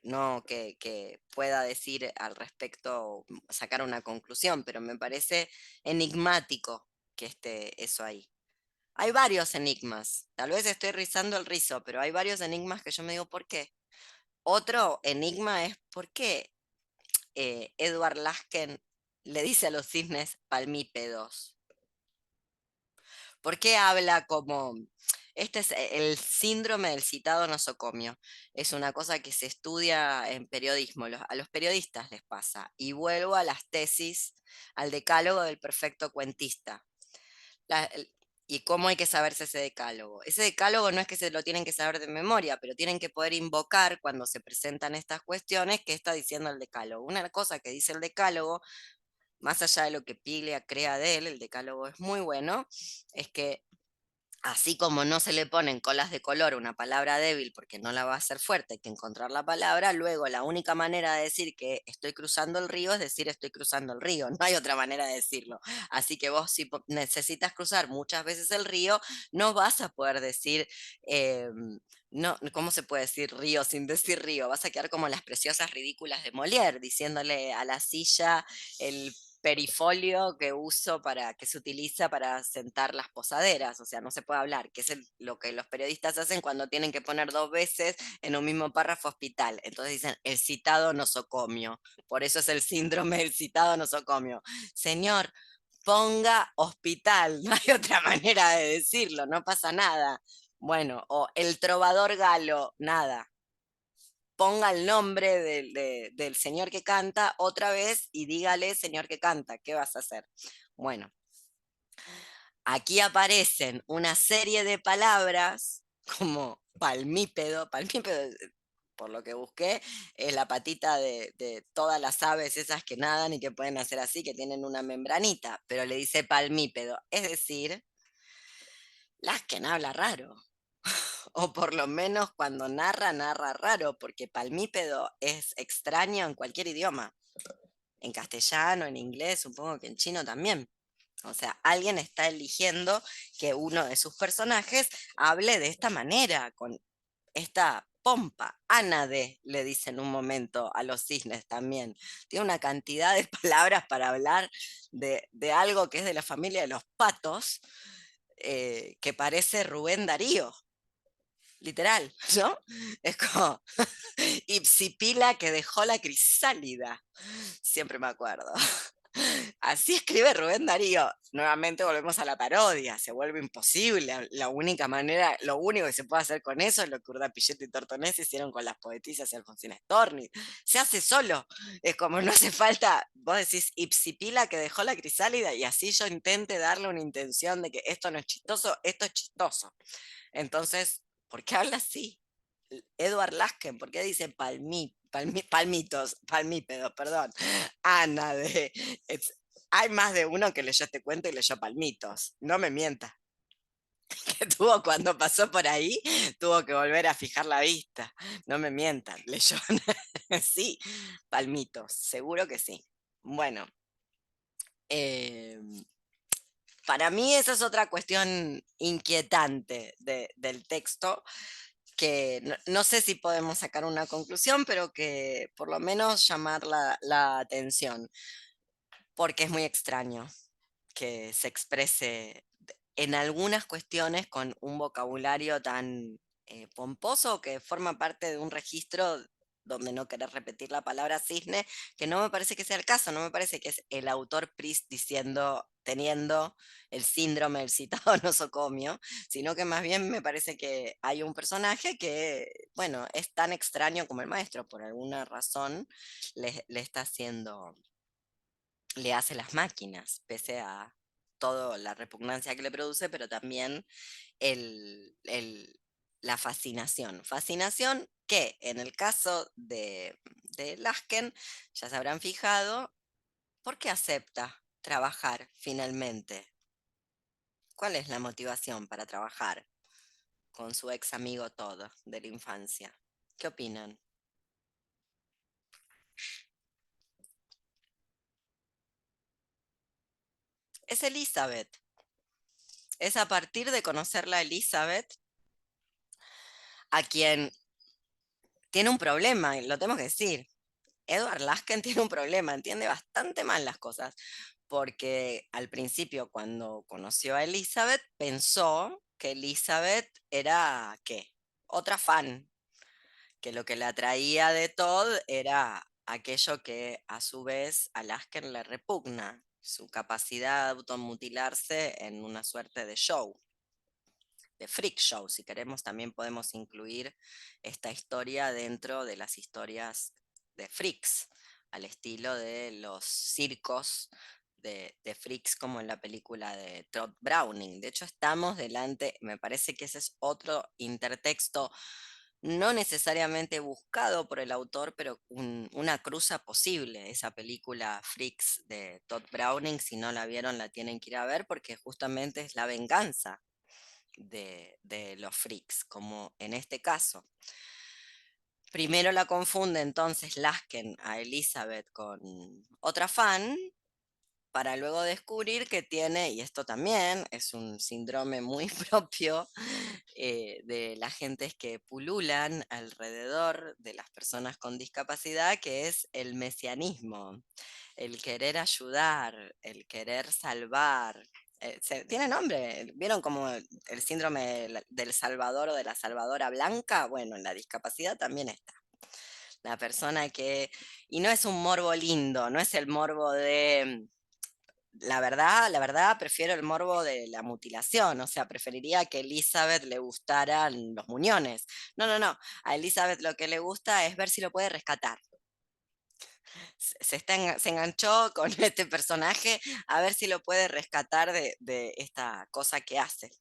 No que pueda decir al respecto, sacar una conclusión, pero me parece enigmático que esté eso ahí. Hay varios enigmas. Tal vez estoy rizando el rizo, pero hay varios enigmas que yo me digo, ¿por qué? Otro enigma es por qué Edward Lasken le dice a los cisnes palmípedos. ¿Por qué habla como... Este es el síndrome del citado nosocomio. Es una cosa que se estudia en periodismo. A los periodistas les pasa. Y vuelvo a las tesis, al decálogo del perfecto cuentista. La- y cómo hay que saberse ese decálogo. Ese decálogo no es que se lo tienen que saber de memoria, pero tienen que poder invocar cuando se presentan estas cuestiones qué está diciendo el decálogo. Una cosa que dice el decálogo, más allá de lo que Piglia crea de él, el decálogo es muy bueno, es que así como no se le ponen colas de color a una palabra débil porque no la va a hacer fuerte, hay que encontrar la palabra, luego la única manera de decir que estoy cruzando el río es decir estoy cruzando el río, no hay otra manera de decirlo. Así que vos si necesitas cruzar muchas veces el río, no vas a poder decir, no, ¿cómo se puede decir río sin decir río? Vas a quedar como las preciosas ridículas de Molière, diciéndole a la silla el perifolio que que se utiliza para sentar las posaderas, o sea, no se puede hablar, que es lo que los periodistas hacen cuando tienen que poner 2 veces en un mismo párrafo hospital. Entonces dicen el citado nosocomio, por eso es el síndrome del citado nosocomio. Señor, ponga hospital, no hay otra manera de decirlo, no pasa nada. Bueno, o el trovador galo, nada. Ponga el nombre del señor que canta otra vez y dígale, señor que canta, ¿qué vas a hacer? Bueno, aquí aparecen una serie de palabras como palmípedo, por lo que busqué, es la patita de todas las aves esas que nadan y que pueden hacer así, que tienen una membranita, pero le dice palmípedo, es decir, Lasken habla raro. O por lo menos cuando narra raro, porque palmípedo es extraño en cualquier idioma. En castellano, en inglés, supongo que en chino también. O sea, alguien está eligiendo que uno de sus personajes hable de esta manera, con esta pompa. Ánade, le dice en un momento a los cisnes también. Tiene una cantidad de palabras para hablar de algo que es de la familia de los patos, que parece Rubén Darío. Literal, ¿no? Es como Ipsipila que dejó la crisálida. Siempre me acuerdo. Así escribe Rubén Darío. Nuevamente volvemos a la parodia. Se vuelve imposible. La única manera, lo único que se puede hacer con eso es lo que Urda Pilleto y Tortonés hicieron con las poetisas y Alfonsina Storni. Se hace solo. Es como no hace falta, vos decís Ipsipila que dejó la crisálida y así yo intente darle una intención de que esto no es chistoso, esto es chistoso. Entonces, ¿por qué habla así? Edward Lasken, ¿por qué dice palmípedos, perdón? Ana, hay más de uno que leyó este cuento y leyó palmitos, no me mientas. Que tuvo cuando pasó por ahí, tuvo que volver a fijar la vista, no me mientas, leyó, sí, palmitos, seguro que sí. Bueno, eh, para mí esa es otra cuestión inquietante del texto, que no sé si podemos sacar una conclusión, pero que por lo menos llamar la atención, porque es muy extraño que se exprese en algunas cuestiones con un vocabulario tan pomposo que forma parte de un registro donde no querés repetir la palabra cisne, que no me parece que sea el caso, no me parece que es el autor Pris diciendo, teniendo el síndrome del citado nosocomio, sino que más bien me parece que hay un personaje que, bueno, es tan extraño como el maestro, por alguna razón le está haciendo, le hace las máquinas, pese a toda la repugnancia que le produce, pero también el, el- la fascinación. Fascinación que en el caso de Lasken, ya se habrán fijado, ¿por qué acepta trabajar finalmente? ¿Cuál es la motivación para trabajar con su ex amigo Todd de la infancia? ¿Qué opinan? Es Elizabeth. Es a partir de conocerla a Elizabeth, a quien tiene un problema, y lo tengo que decir. Edward Lasken tiene un problema, entiende bastante mal las cosas, porque al principio cuando conoció a Elizabeth pensó que Elizabeth era, ¿qué? Otra fan, que lo que le atraía de Todd era aquello que a su vez a Lasken le repugna, su capacidad de automutilarse en una suerte de show, de freak show. Si queremos también podemos incluir esta historia dentro de las historias de freaks, al estilo de los circos de freaks como en la película de Todd Browning. De hecho, estamos delante, me parece que ese es otro intertexto no necesariamente buscado por el autor, pero una cruza posible, esa película Freaks de Todd Browning. Si no la vieron, la tienen que ir a ver porque justamente es la venganza de los freaks, como en este caso. Primero la confunde entonces Lasken a Elizabeth con otra fan, para luego descubrir que tiene, y esto también es un síndrome muy propio, de las gentes que pululan alrededor de las personas con discapacidad, que es el mesianismo, el querer ayudar, el querer salvar. Tiene nombre, ¿vieron como el síndrome del Salvador o de la Salvadora Blanca? Bueno, en la discapacidad también está. La persona que, y no es un morbo lindo, no es el morbo de, la verdad, prefiero el morbo de la mutilación, o sea, preferiría que a Elizabeth le gustaran los muñones. No, no, no, a Elizabeth lo que le gusta es ver si lo puede rescatar. Se enganchó con este personaje a ver si lo puede rescatar de esta cosa que hace.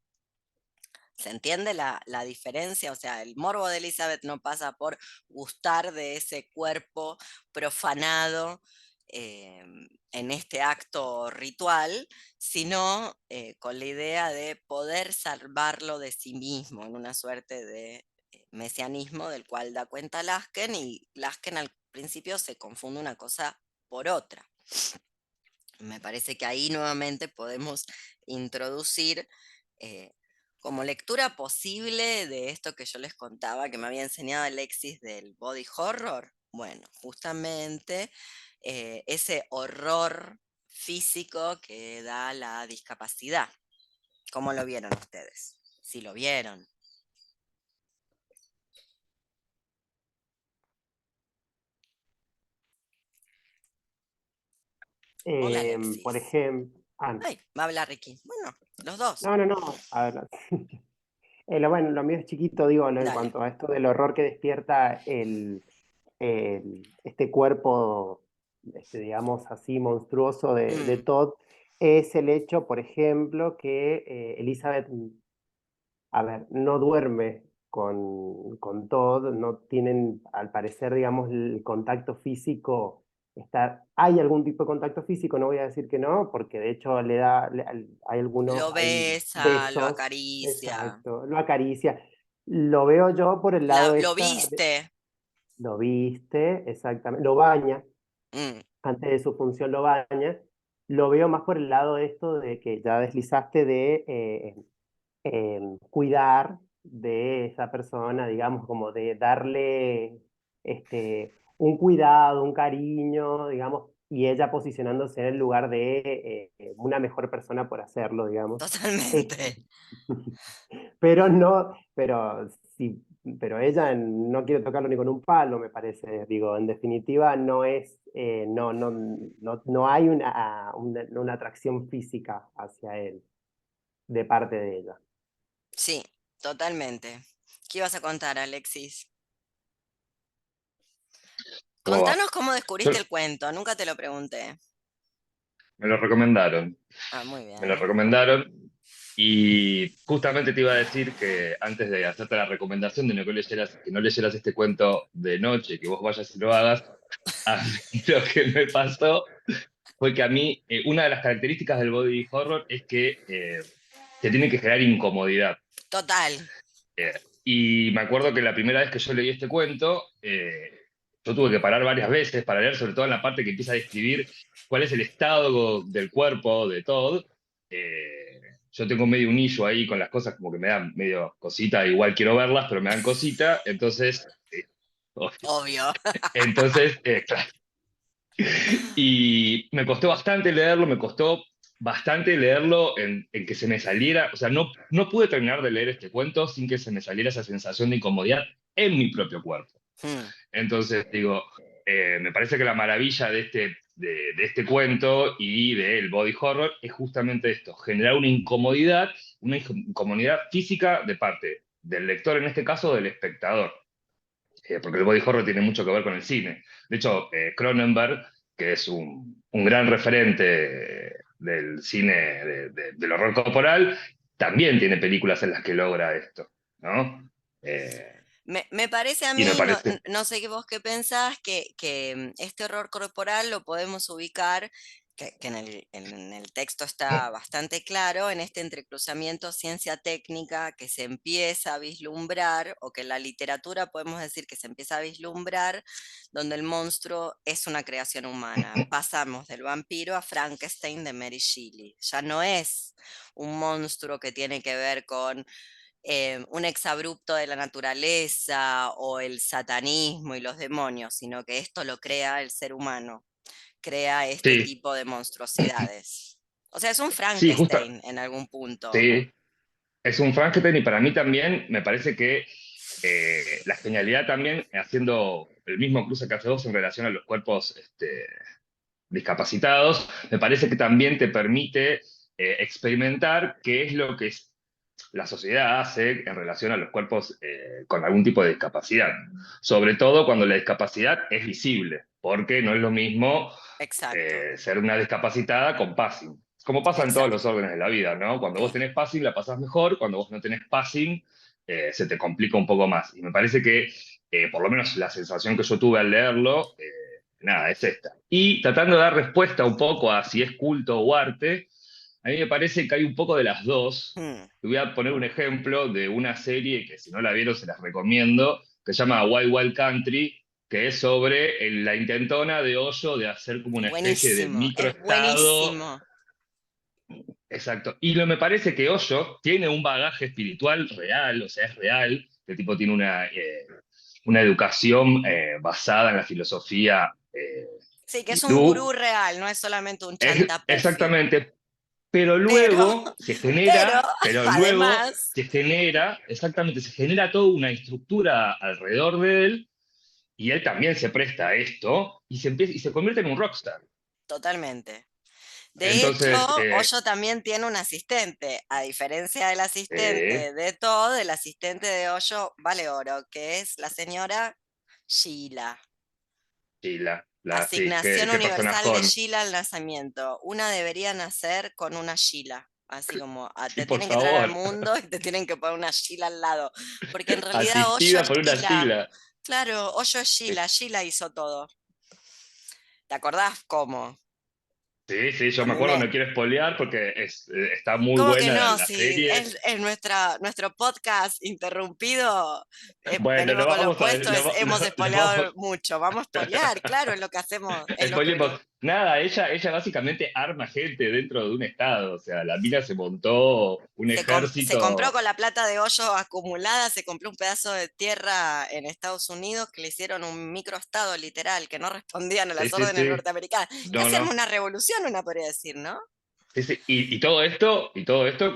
¿Se entiende la diferencia? O sea, el morbo de Elizabeth no pasa por gustar de ese cuerpo profanado en este acto ritual, sino con la idea de poder salvarlo de sí mismo en una suerte de mesianismo del cual da cuenta Lasken, y Lasken al principio se confunde una cosa por otra. Me parece que ahí nuevamente podemos introducir eh, como lectura posible de esto que yo les contaba, que me había enseñado Alexis del body horror. Bueno, justamente ese horror físico que da la discapacidad. ¿Cómo lo vieron ustedes? Si lo vieron. Hola, Por Alexis. ejemplo, Ay, va a hablar Ricky. Bueno, los dos. no, no, no, a ver, bueno, lo mío es chiquito, digo, en Dale. cuanto a esto del horror que despierta este cuerpo, digamos así, monstruoso de Mm, Todd, es el hecho, por ejemplo, que Elizabeth, a ver, no duerme con Todd, no tienen, al parecer, digamos, el contacto físico. Hay algún tipo de contacto físico, no voy a decir que no, porque de hecho lo hay besa, lo besos, acaricia. exacto, lo acaricia. Lo veo yo por el lado Lo esta, viste. lo viste, exactamente, lo baña, Mm, antes de su función lo baña. Lo veo más por el lado de esto de que ya deslizaste de cuidar de esa persona, digamos, como de darle un cuidado, un cariño, digamos, y ella posicionándose en el lugar de una mejor persona por hacerlo, digamos. totalmente. Este, pero no, pero sí, pero ella no quiere tocarlo ni con un palo, me parece. Digo, en definitiva, no es, no hay una atracción física hacia él de parte de ella. Sí, totalmente. ¿Qué ibas a contar, Alexis? ¿Cómo va? Contanos cómo Yo- descubriste el cuento, nunca te lo pregunté. me lo recomendaron, Ah, muy me lo bien. recomendaron y justamente te iba a decir que antes de hacerte la recomendación de que no leyeras este cuento de noche, que vos vayas y lo hagas, a mí lo que me pasó fue que a mí una de las características del body horror es que te tiene que generar incomodidad. Total. Y me acuerdo que la primera vez que yo leí este cuento, yo tuve que parar varias veces para leer, sobre todo en la parte que empieza a describir cuál es el estado del cuerpo de Todd. Yo tengo medio un issue ahí con las cosas, como que me dan medio cosita, igual quiero verlas, pero me dan cosita, entonces, Obvio. entonces, claro. Y me costó bastante leerlo, me costó bastante leerlo en que se me saliera, o sea, no pude terminar de leer este cuento sin que se me saliera esa sensación de incomodidad en mi propio cuerpo. Hmm. Entonces, digo, me parece que la maravilla de este cuento y del body horror es justamente esto, generar una incomodidad física de parte del lector, en este caso del espectador. Porque el body horror tiene mucho que ver con el cine. De hecho, Cronenberg, que es un gran referente del cine del horror corporal, también tiene películas en las que logra esto, ¿no? Eh, Me parece a y me mí, no, parece... no sé qué vos qué pensás, que este horror corporal lo podemos ubicar, que en el texto está bastante claro, en este entrecruzamiento ciencia técnica que se empieza a vislumbrar, o que en la literatura podemos decir que se empieza a vislumbrar, donde el monstruo es una creación humana. Pasamos del vampiro a Frankenstein de Mary Shelley. Ya no es un monstruo que tiene que ver con un exabrupto de la naturaleza o el satanismo y los demonios, sino que esto lo crea el ser humano, crea este Sí, tipo de monstruosidades. O sea, es un sí, justo, Frankenstein en algún punto. sí, es un Frankenstein y para mí también me parece que la genialidad también, haciendo el mismo cruce que hace vos en relación a los cuerpos discapacitados, me parece que también te permite experimentar qué es lo que la sociedad hace en relación a los cuerpos con algún tipo de discapacidad. Sobre todo cuando la discapacidad es visible, porque no es lo mismo Exacto, ser una discapacitada con passing. Como pasa en todos los exacto. órdenes de la vida, ¿no? Cuando vos tenés passing la pasás mejor, cuando vos no tenés passing se te complica un poco más. Y me parece que, por lo menos la sensación que yo tuve al leerlo, nada, es esta. Y tratando de dar respuesta un poco a si es culto o arte, a mí me parece que hay un poco de las dos. Hmm. Te voy a poner un ejemplo de una serie que si no la vieron se las recomiendo, que se llama Wild Wild Country, que es sobre la intentona de Hoyo de hacer como una especie de Buenísimo, es microestado. buenísimo. Exacto. Y me parece que Hoyo tiene un bagaje espiritual real, o sea, es real. El tipo tiene una educación basada en la filosofía Sí, que es un hindú. gurú real, no es solamente un chantapufi. Exactamente. Pero Pero, luego se pero, genera, pero luego además, se genera, exactamente, se genera toda una estructura alrededor de él y él también se presta a esto y y se convierte en un rockstar. totalmente. De Entonces, hecho, Hoyo también tiene un asistente, a diferencia del eh, asistente de Todd, el asistente de Hoyo vale oro, que es la señora Sheila. sí, sí, Asignación qué universal de personajón. Sheila al nacimiento. Una debería nacer con una Sheila. Así como Sí, te por tienen que traer al favor. mundo y te tienen que poner una Sheila al lado. Porque en realidad Hoyo Asistida es por una Sheila. Sheila. Claro, Hoyo es Sí, Sheila. Sheila hizo todo. ¿Te acordás cómo? sí, sí, yo me Con acuerdo, una no quiero spoilear porque está muy ¿cómo que buena no? la Si serie. es nuestro podcast interrumpido, Bueno, venimos no con lo vamos a... opuesto, hemos no vamos, spoileado mucho. Vamos a spoilear, claro, es lo que hacemos, es lo que Spoilemos. Nada, ella básicamente arma gente dentro de un estado. O sea, la mina se montó un se compró ejército. con la plata de Hoyo acumulada, se compró un pedazo de tierra en Estados Unidos que le hicieron un microestado literal, que no respondían a Sí, las sí, órdenes sí. norteamericanas. No, Casi armó no. una revolución, una podría decir, ¿no? Sí, sí. Y todo esto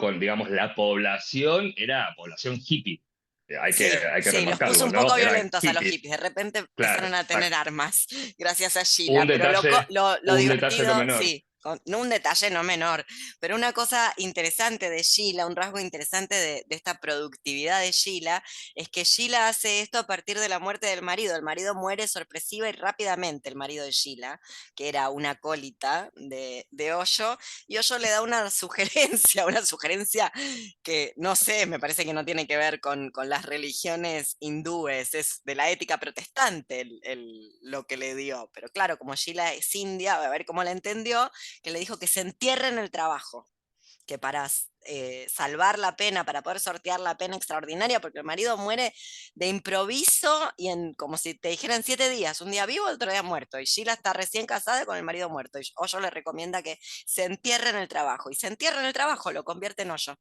con, digamos, la población era población hippie. Sí, Hay que sí, los puso remarcarlo, un poco ¿no? Eran violentos a los hippies. hippies. De repente Claro, empezaron a tener exacto. armas, gracias a Sheila. Pero lo Un detalle no divertido, menor. sí, no un detalle no menor, pero una cosa interesante de Sheila, un rasgo interesante de esta productividad de Sheila, es que Sheila hace esto a partir de la muerte del marido. El marido muere sorpresiva y rápidamente, el marido de Sheila, que era una acólita de Hoyo, y Hoyo le da una sugerencia que no sé, me parece que no tiene que ver con las religiones hindúes, es de la ética protestante lo que le dio. Pero claro, como Sheila es india, a ver cómo la entendió, que le dijo que se entierre en el trabajo, que para salvar la pena, para poder sortear la pena extraordinaria, porque el marido muere de improviso y como si te dijeran 7 días, un día vivo, otro día muerto, y Sheila está recién casada con el marido muerto, y Hoyo le recomienda que se entierre en el trabajo, y se entierra en el trabajo, lo convierte en Hoyo,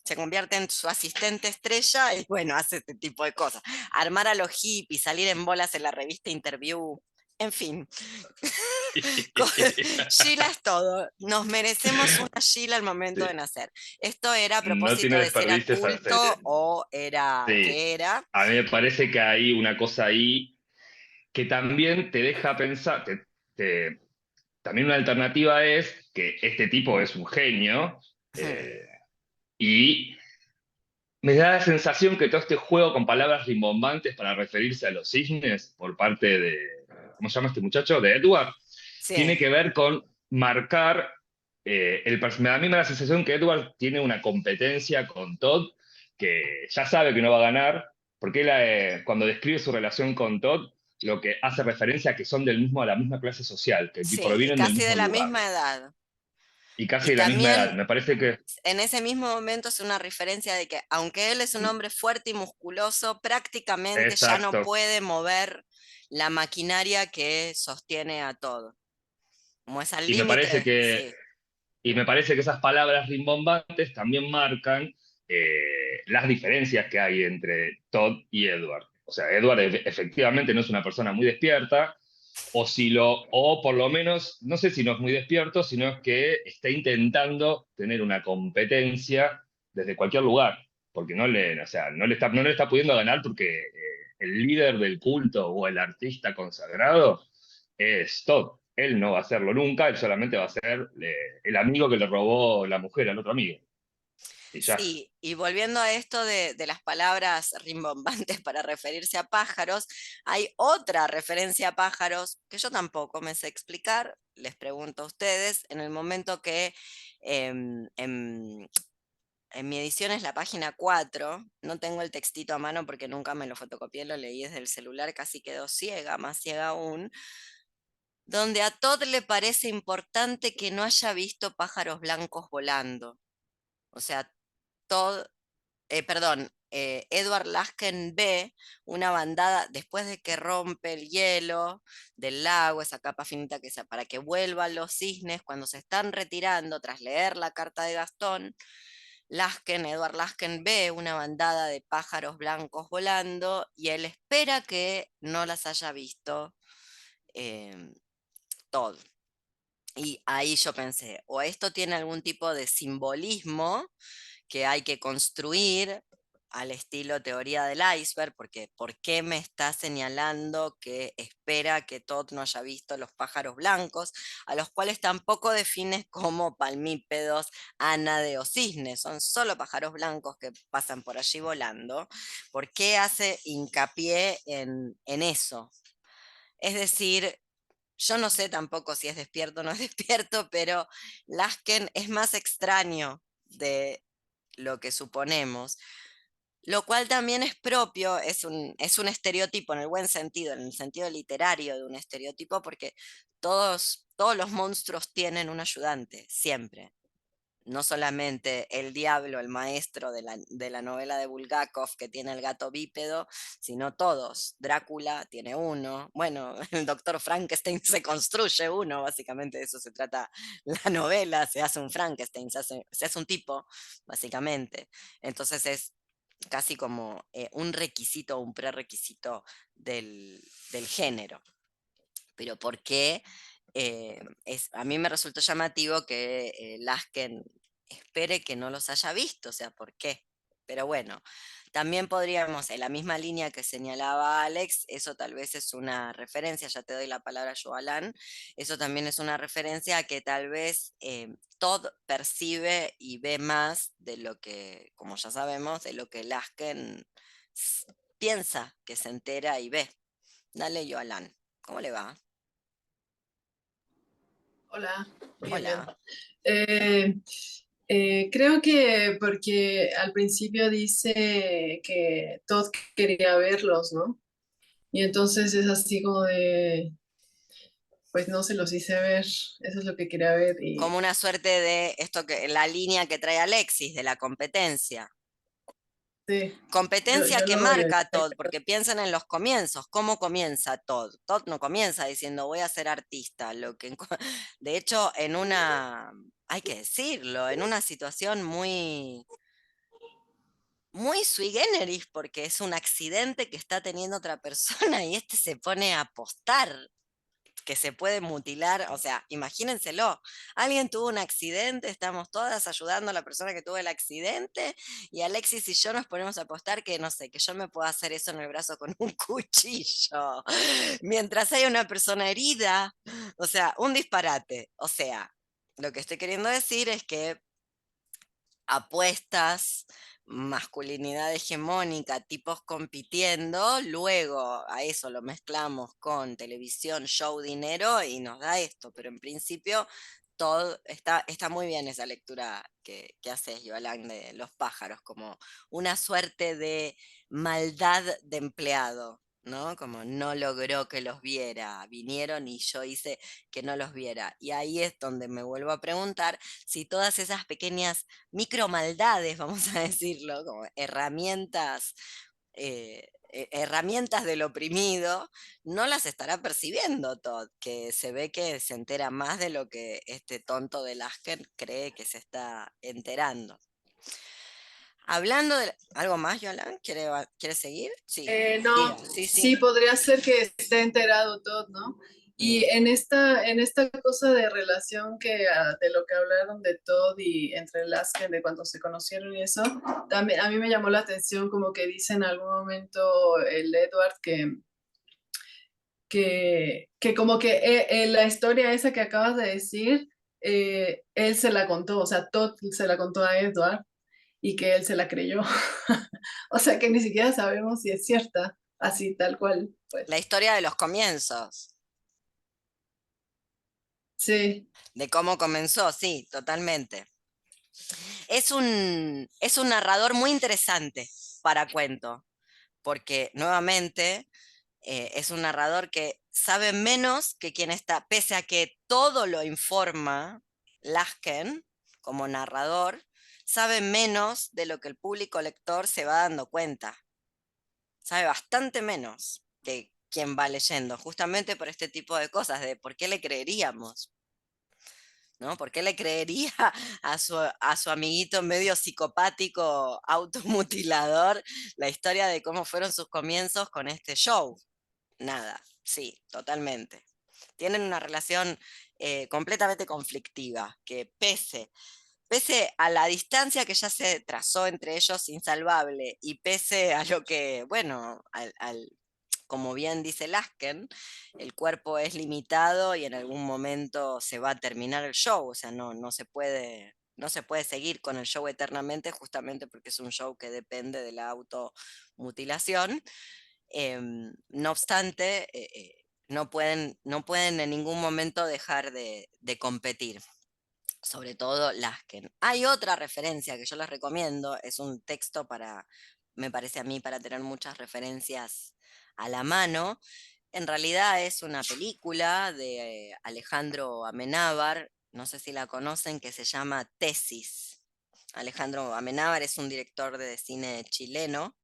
se convierte en su asistente estrella y bueno, hace este tipo de cosas. Armar a los hippies, salir en bolas en la revista Interview, en fin. Sheila es todo. Nos merecemos una Sheila al momento de Sí. nacer. Esto era a No propósito tiene de si era desperdicio esa serie. culto o era, Sí. ¿qué era? A mí me parece que hay una cosa ahí que también te deja pensar, también una alternativa es que este tipo es un genio y me da la sensación que todo este juego con palabras rimbombantes para referirse a los cisnes por parte de, ¿cómo se llama este muchacho? De Edward, tiene Sí, que ver con marcar, a mí me da la sensación que Edward tiene una competencia con Todd que ya sabe que no va a ganar, porque él, cuando describe su relación con Todd, lo que hace referencia a que son a la misma clase social, que sí, y provienen del casi de mismo la lugar, misma edad. y casi Y de la misma edad. también Me parece que, en ese mismo momento es una referencia de que aunque él es un hombre fuerte y musculoso, prácticamente ya no exacto, puede mover la maquinaria que sostiene a todo. Como es al y me parece límite, que sí. Y me parece que esas palabras rimbombantes también marcan las diferencias que hay entre Todd y Edward. O sea, Edward efectivamente no es una persona muy despierta, o por lo menos, no sé si no es muy despierto, sino que está intentando tener una competencia desde cualquier lugar, porque o sea, no le está pudiendo ganar porque el líder del culto o el artista consagrado es Todd. Él no va a hacerlo nunca, él solamente va a ser el amigo que le robó la mujer al otro amigo. Y ya. Sí, y volviendo a esto de las palabras rimbombantes para referirse a pájaros, hay otra referencia a pájaros que yo tampoco me sé explicar, les pregunto a ustedes, en el momento que en mi edición es la página 4, no tengo el textito a mano porque nunca me lo fotocopié, lo leí desde el celular, casi quedó ciega, más ciega aún, donde a Todd le parece importante que no haya visto pájaros blancos volando. O sea, Todd Edward Lasken ve una bandada después de que rompe el hielo del lago, esa capa finita que sea, para que vuelvan los cisnes cuando se están retirando tras leer la carta de Gastón. Edward Lasken ve una bandada de pájaros blancos volando y él espera que no las haya visto Todd. Y ahí yo pensé, o esto tiene algún tipo de simbolismo que hay que construir al estilo teoría del iceberg, porque ¿por qué me está señalando que espera que Todd no haya visto los pájaros blancos, a los cuales tampoco defines como palmípedos, ánade o cisnes, son solo pájaros blancos que pasan por allí volando? ¿Por qué hace hincapié en eso? Es decir, yo no sé tampoco si es despierto o no es despierto, pero Lasken es más extraño de lo que suponemos, lo cual también es propio, es un estereotipo en el buen sentido, en el sentido literario de un estereotipo, porque todos los monstruos tienen un ayudante, siempre. No solamente el diablo, el maestro de la novela de Bulgakov, que tiene el gato bípedo, sino todos. Drácula tiene uno. Bueno, el doctor Frankenstein se construye uno, básicamente de eso se trata la novela. Se hace un Frankenstein, se hace un tipo, básicamente. Entonces es casi como un requisito, un prerequisito del género. Pero ¿por qué? A mí me resultó llamativo que Lasken espere que no los haya visto, o sea, ¿por qué? Pero bueno, también podríamos, en la misma línea que señalaba Alex, eso tal vez es una referencia, ya te doy la palabra yo, Alan, eso también es una referencia a que tal vez Todd percibe y ve más de lo que, como ya sabemos, de lo que Lasken piensa que se entera y ve. Dale yo, Alan, ¿cómo le va? Hola, bien, bien. Hola. Creo que porque al principio dice que Todd quería verlos, ¿no? Y entonces es así como de, pues no se los hice ver, eso es lo que quería ver y Como una suerte de esto que la línea que trae Alexis, de la competencia. sí, Competencia yo que lo veo. marca Todd, porque piensan en los comienzos. ¿Cómo comienza Todd? Todd no comienza diciendo voy a ser artista. De hecho, hay que decirlo, en una situación muy sui generis, porque es un accidente que está teniendo otra persona y este se pone a apostar que se puede mutilar, o sea, imagínenselo, alguien tuvo un accidente, estamos todas ayudando a la persona que tuvo el accidente y Alexis y yo nos ponemos a apostar que, no sé, que yo me puedo hacer eso en el brazo con un cuchillo, mientras hay una persona herida, o sea, un disparate, o sea, lo que estoy queriendo decir es que apuestas, masculinidad hegemónica, tipos compitiendo, luego a eso lo mezclamos con televisión, show, dinero y nos da esto, pero en principio todo está muy bien esa lectura que haces, Yolan, de los pájaros, como una suerte de maldad de empleado. ¿No? Como no logró que los viera, vinieron y yo hice que no los viera. Y ahí es donde me vuelvo a preguntar si todas esas pequeñas micromaldades, vamos a decirlo, como herramientas del oprimido, no las estará percibiendo Todd, que se ve que se entera más de lo que este tonto de Lasken cree que se está enterando. Hablando de algo más, Yolan, ¿quiere seguir? Sí, No, diga, sí, sí sí. podría ser que esté enterado Todd, ¿no? Y Mm. en esta cosa de relación que de lo que hablaron de Todd y entre Lasken, de cuando se conocieron y eso, también a mí me llamó la atención como que dice en algún momento el Edward que como que la historia esa que acabas de decir, él se la contó, o sea, Todd se la contó a Edward y que él se la creyó. O sea que ni siquiera sabemos si es cierta, así tal cual, La pues. historia de los comienzos, Sí, de cómo comenzó, sí, totalmente. Es un narrador muy interesante para cuento, porque nuevamente es un narrador que sabe menos que quien está, pese a que todo lo informa Lasken como narrador, sabe menos de lo que el público lector se va dando cuenta. Sabe bastante menos que quien va leyendo, justamente por este tipo de cosas, de por qué le creeríamos. ¿No? ¿Por qué le creería a su amiguito medio psicopático, automutilador, la historia de cómo fueron sus comienzos con este show? Nada, sí, totalmente. Tienen una relación completamente conflictiva, que pese a la distancia que ya se trazó entre ellos insalvable y pese a lo que, bueno, como bien dice Lasken, el cuerpo es limitado y en algún momento se va a terminar el show, o sea, no se puede seguir con el show eternamente justamente porque es un show que depende de la automutilación. No obstante, no pueden en ningún momento dejar de competir, sobre todo Lasken. Hay otra referencia que yo les recomiendo, es un texto me parece a mí, para tener muchas referencias a la mano. En realidad es una película de Alejandro Amenábar, no sé si la conocen, que se llama Tesis. Alejandro Amenábar es un director de cine chileno.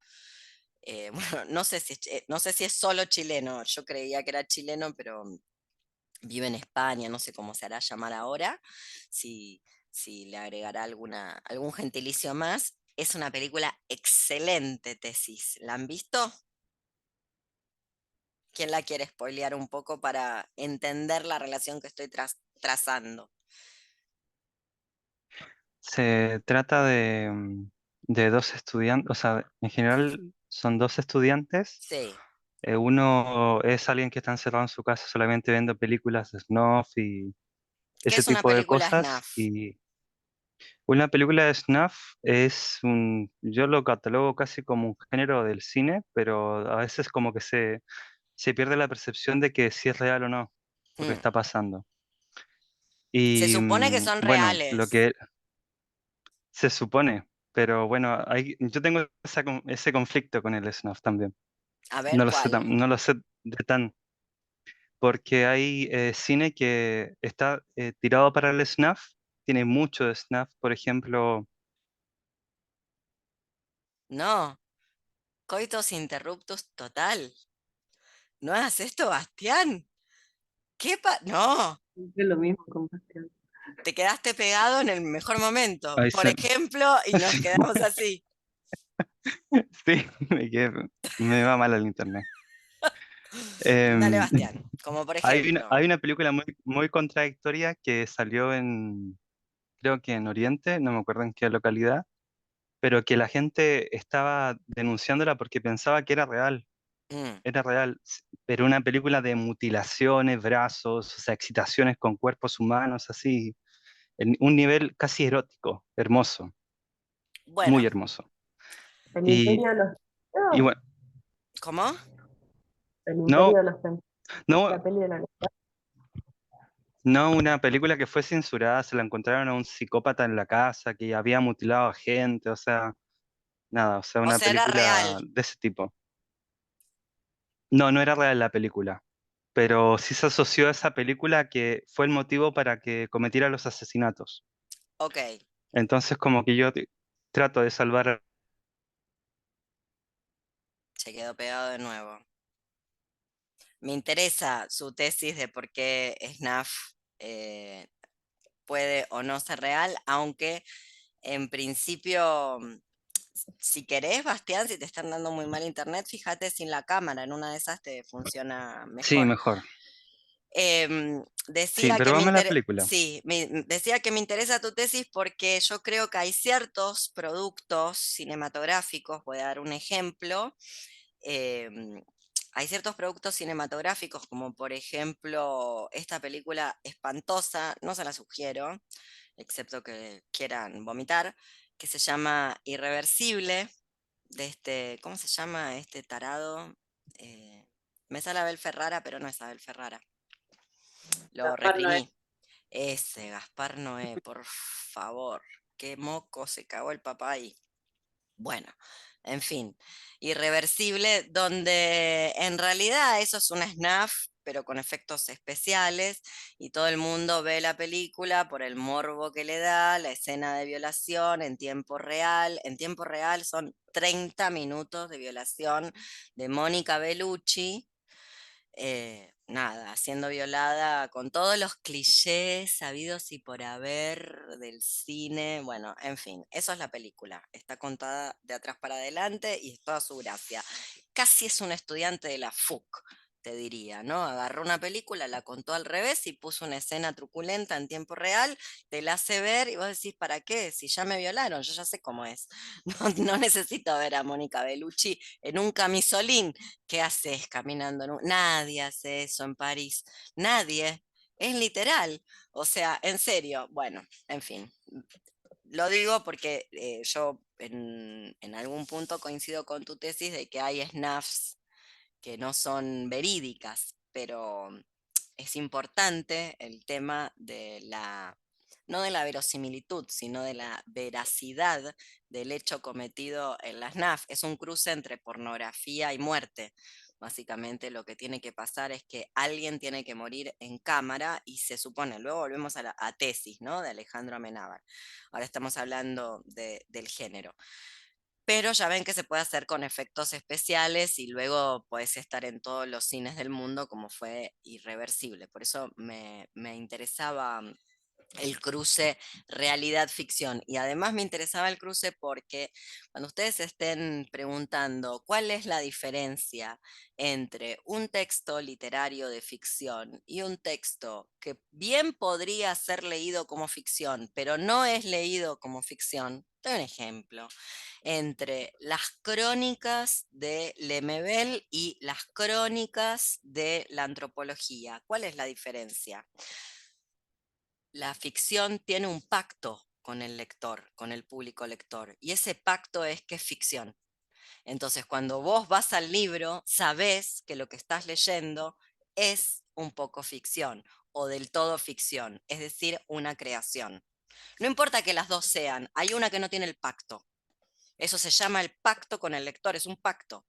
Bueno, no sé si es solo chileno, yo creía que era chileno, pero vive en España, no sé cómo se hará llamar ahora, si, si le agregará algún gentilicio más. Es una película excelente, Tesis. ¿La han visto? ¿Quién la quiere spoilear un poco para entender la relación que estoy trazando? Se trata de dos estudiantes, o sea, en general son dos estudiantes. Sí. Uno es alguien que está encerrado en su casa solamente viendo películas de snuff y ¿Qué ese es una tipo de película cosas. snuff? Y una película de snuff yo lo catalogo casi como un género del cine, pero a veces como que se pierde la percepción de que si es real o no lo que Mm. está pasando. Se Y supone que son bueno, lo reales. que se supone, pero bueno, yo tengo ese conflicto con el snuff también. A ver, No lo sé, ¿cuál? no lo sé de tan, porque hay cine que está tirado para el snuff, tiene mucho de snuff, por ejemplo, No, coitus interruptus total. ¿No hagas esto, Bastián? No, Es lo mismo con Bastián. te quedaste pegado en el mejor momento. ahí Por ejemplo, y nos sí, quedamos así. sí, me va mal el internet. Dale, Em, Bastián, como por hay una, ejemplo. hay una película muy, muy contradictoria que salió creo que en Oriente, no me acuerdo en qué localidad, pero que la gente estaba denunciándola porque pensaba que Mm, era real, pero una película de mutilaciones, brazos, o sea, excitaciones con cuerpos humanos, así, en un nivel casi erótico, hermoso, muy Bueno, hermoso. El Y, Imperio de los y Sentidos. bueno, ¿cómo? El Imperio no, de los Sentidos. no, La peli de la no una película que fue censurada, se la encontraron a un psicópata en la casa que había mutilado a gente, o sea, nada, o sea, O una sea, era película real. de ese tipo. No, no era real la película, pero sí se asoció a esa película que fue el motivo para que cometiera los asesinatos. Ok, Entonces, como que yo trato de salvar. se quedó pegado de nuevo. Me interesa su tesis de por qué Snuff eh, puede o no ser real, aunque en principio Si querés, Bastián, si te están dando muy mal internet, fíjate sin la cámara, en una de esas te funciona Sí, mejor. mejor. Em, Sí, decía pero que me vamos a la película. sí, decía que me interesa tu tesis porque yo creo que hay ciertos productos cinematográficos, voy a dar un ejemplo, em, hay ciertos productos cinematográficos como por ejemplo esta película espantosa, no se la sugiero, excepto que quieran vomitar, que se llama Irreversible, de este, ¿cómo se llama este tarado? Me sale Abel Ferrara, pero no es Abel Ferrara. Lo Gaspar Noé. reprimí. Ese, Gaspar Noé, por favor. Qué moco se cagó el papá ahí. Bueno, en fin. Irreversible, donde en realidad eso es una snuff, pero con efectos especiales, y todo el mundo ve la película por el morbo que le da, la escena de violación en tiempo real. En tiempo real son 30 minutos de violación de Mónica Bellucci, nada, siendo violada con todos los clichés sabidos y por haber del cine. Bueno, en fin, eso es la película. Está contada de atrás para adelante y es toda su gracia. Casi es un estudiante de la FUC, te diría, ¿no? Agarró una película, la contó al revés y puso una escena truculenta en tiempo real, te la hace ver y vos decís, ¿para qué? Si ya me violaron, yo ya sé cómo es. No necesito ver a Mónica Bellucci en un camisolín. ¿Qué haces caminando? Nadie hace eso en París. Nadie. Es literal. O sea, en serio. Bueno, en fin. Lo digo porque yo en algún punto coincido con tu tesis de que hay snuffs que no son verídicas, pero es importante el tema de la, no de la verosimilitud, sino de la veracidad del hecho cometido en las NAF. Es un cruce entre pornografía y muerte. Básicamente lo que tiene que pasar es que alguien tiene que morir en cámara y se supone, luego volvemos a tesis, ¿no? De Alejandro Amenábar. Ahora estamos hablando del género. Pero ya ven que se puede hacer con efectos especiales y luego puedes estar en todos los cines del mundo como fue Irreversible. Por eso me interesaba el cruce realidad-ficción. Y además me interesaba el cruce porque cuando ustedes estén preguntando cuál es la diferencia entre un texto literario de ficción y un texto que bien podría ser leído como ficción, pero no es leído como ficción, te doy un ejemplo, entre las crónicas de Lemebel y las crónicas de la antropología. ¿Cuál es la diferencia? La ficción tiene un pacto con el lector, con el público lector, y ese pacto es que es ficción. Entonces, cuando vos vas al libro, sabés que lo que estás leyendo es un poco ficción o del todo ficción, es decir, una creación. No importa que las dos sean, hay una que no tiene el pacto. Eso se llama el pacto con el lector, es un pacto.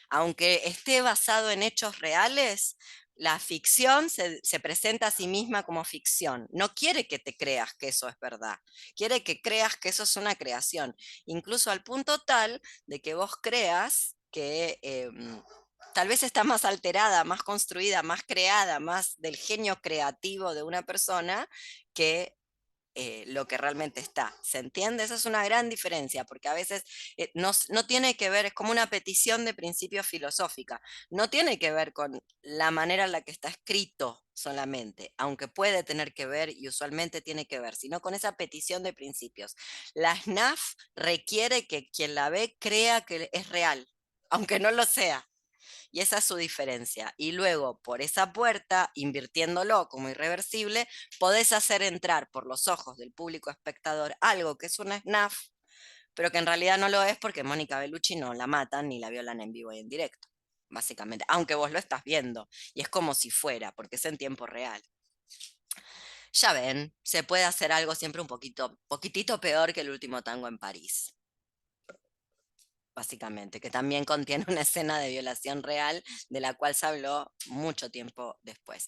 Aunque esté basado en hechos reales, la ficción se presenta a sí misma como ficción. No quiere que te creas que eso es verdad, quiere que creas que eso es una creación, incluso al punto tal de que vos creas que tal vez está más alterada, más construida, más creada, más del genio creativo de una persona que lo que realmente está. ¿Se entiende? Esa es una gran diferencia, porque a veces no tiene que ver, es como una petición de principio filosófica, no tiene que ver con la manera en la que está escrito solamente, aunque puede tener que ver y usualmente tiene que ver, sino con esa petición de principios. La SNAF requiere que quien la ve crea que es real, aunque no lo sea. Y esa es su diferencia. Y luego, por esa puerta, invirtiéndolo como irreversible, podés hacer entrar por los ojos del público espectador algo que es una snuff, pero que en realidad no lo es porque Mónica Bellucci no la matan ni la violan en vivo y en directo, básicamente. Aunque vos lo estás viendo. Y es como si fuera, porque es en tiempo real. Ya ven, se puede hacer algo siempre un poquitito peor que El último tango en París, básicamente, que también contiene una escena de violación real de la cual se habló mucho tiempo después.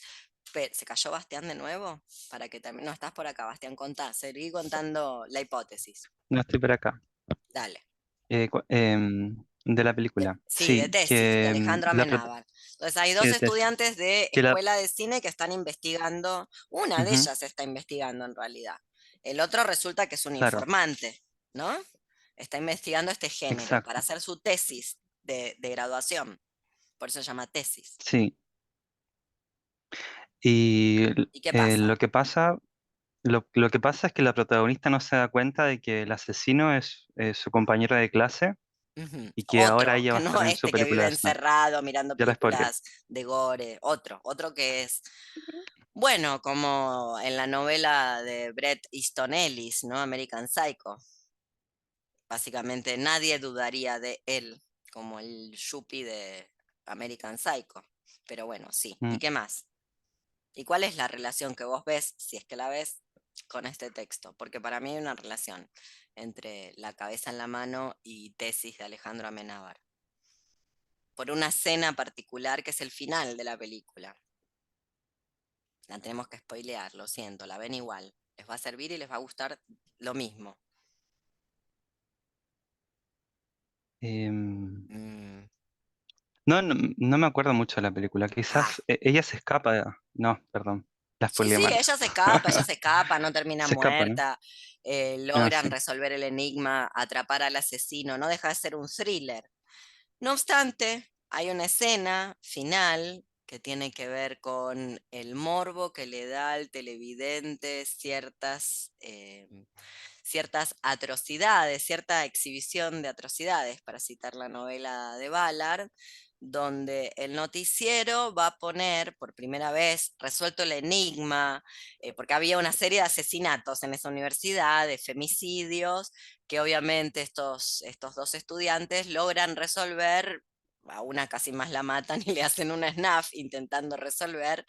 ¿Se cayó Bastián de nuevo? Para que también no estás por acá, Bastián, contá, seguí contando la hipótesis. No estoy por acá. Dale. De la película. Sí, de Sí, tesis, de Alejandro la Amenábar. Entonces hay sí, dos de tesis. estudiantes de Que la, escuela de cine que están investigando, una de ujú, ellas está investigando en realidad. El otro resulta que es un claro. informante, ¿no? Está investigando este género Exacto. para hacer su tesis de graduación. Por eso se llama tesis. Sí. Y ¿Y qué pasa? lo que pasa es que la protagonista no se da cuenta de que el asesino es su compañero de clase Ujú. y que ahora Otro, ella va que a estar no en su este que película vive de Snuff. encerrado mirando Ya la spoileé. películas de gore, otro que es, bueno, como en la novela de Bret Easton Ellis, ¿no? American Psycho. Básicamente nadie dudaría de él como el yuppie de American Psycho. Pero bueno, sí. ¿Y Mm. qué más? ¿Y cuál es la relación que vos ves, si es que la ves, con este texto? Porque para mí hay una relación entre La cabeza en la mano y Tesis de Alejandro Amenábar. Por una escena particular que es el final de la película. La tenemos que spoilear, lo siento, la ven igual. Les va a servir y les va a gustar lo mismo. Em, Mm. no me acuerdo mucho de la película. Ah, Quizás ella se escapa No, perdón. La sí, spoileé sí, mal. ella se escapa, no termina Se escapa, ¿no? muerta, Ah, logran sí. resolver el enigma, atrapar al asesino, no deja de ser un thriller. No obstante, hay una escena final que tiene que ver con el morbo que le da al televidente ciertas atrocidades, cierta exhibición de atrocidades, para citar la novela de Ballard, donde el noticiero va a poner por primera vez resuelto el enigma, porque había una serie de asesinatos en esa universidad, de femicidios, que obviamente estos dos estudiantes logran resolver. A una casi más la matan y le hacen una snuff intentando resolver,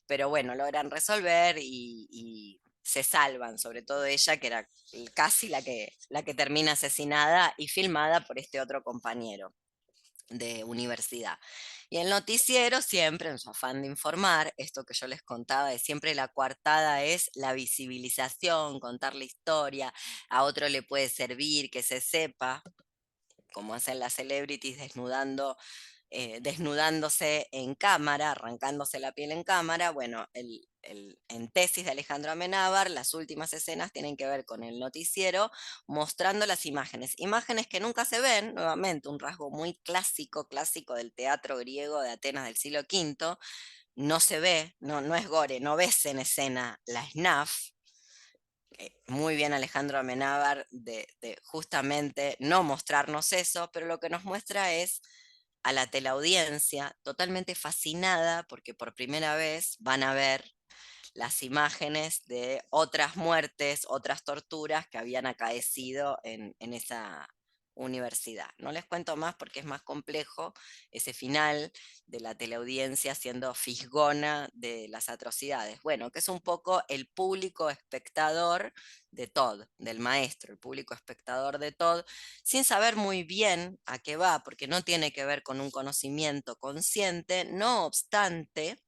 pero bueno, logran resolver y se salvan, sobre todo ella, que era casi la que termina asesinada y filmada por este otro compañero de universidad. Y el noticiero siempre, en su afán de informar, esto que yo les contaba, de siempre la coartada es la visibilización, contar la historia, a otro le puede servir que se sepa, como hacen las celebrities desnudándose en cámara, arrancándose la piel en cámara. Bueno, en Tesis de Alejandro Amenábar, las últimas escenas tienen que ver con el noticiero mostrando las imágenes que nunca se ven, nuevamente un rasgo muy clásico del teatro griego de Atenas del siglo V, no se ve, no es gore, no ves en escena la snuff. Muy bien Alejandro Amenábar de justamente no mostrarnos eso, pero lo que nos muestra es a la teleaudiencia totalmente fascinada porque por primera vez van a ver las imágenes de otras muertes, otras torturas que habían acaecido en esa universidad. No les cuento más porque es más complejo ese final de la teleaudiencia siendo fisgona de las atrocidades. Bueno, que es un poco el público espectador de Todd, del maestro, el público espectador de Todd, sin saber muy bien a qué va, porque no tiene que ver con un conocimiento consciente, no obstante,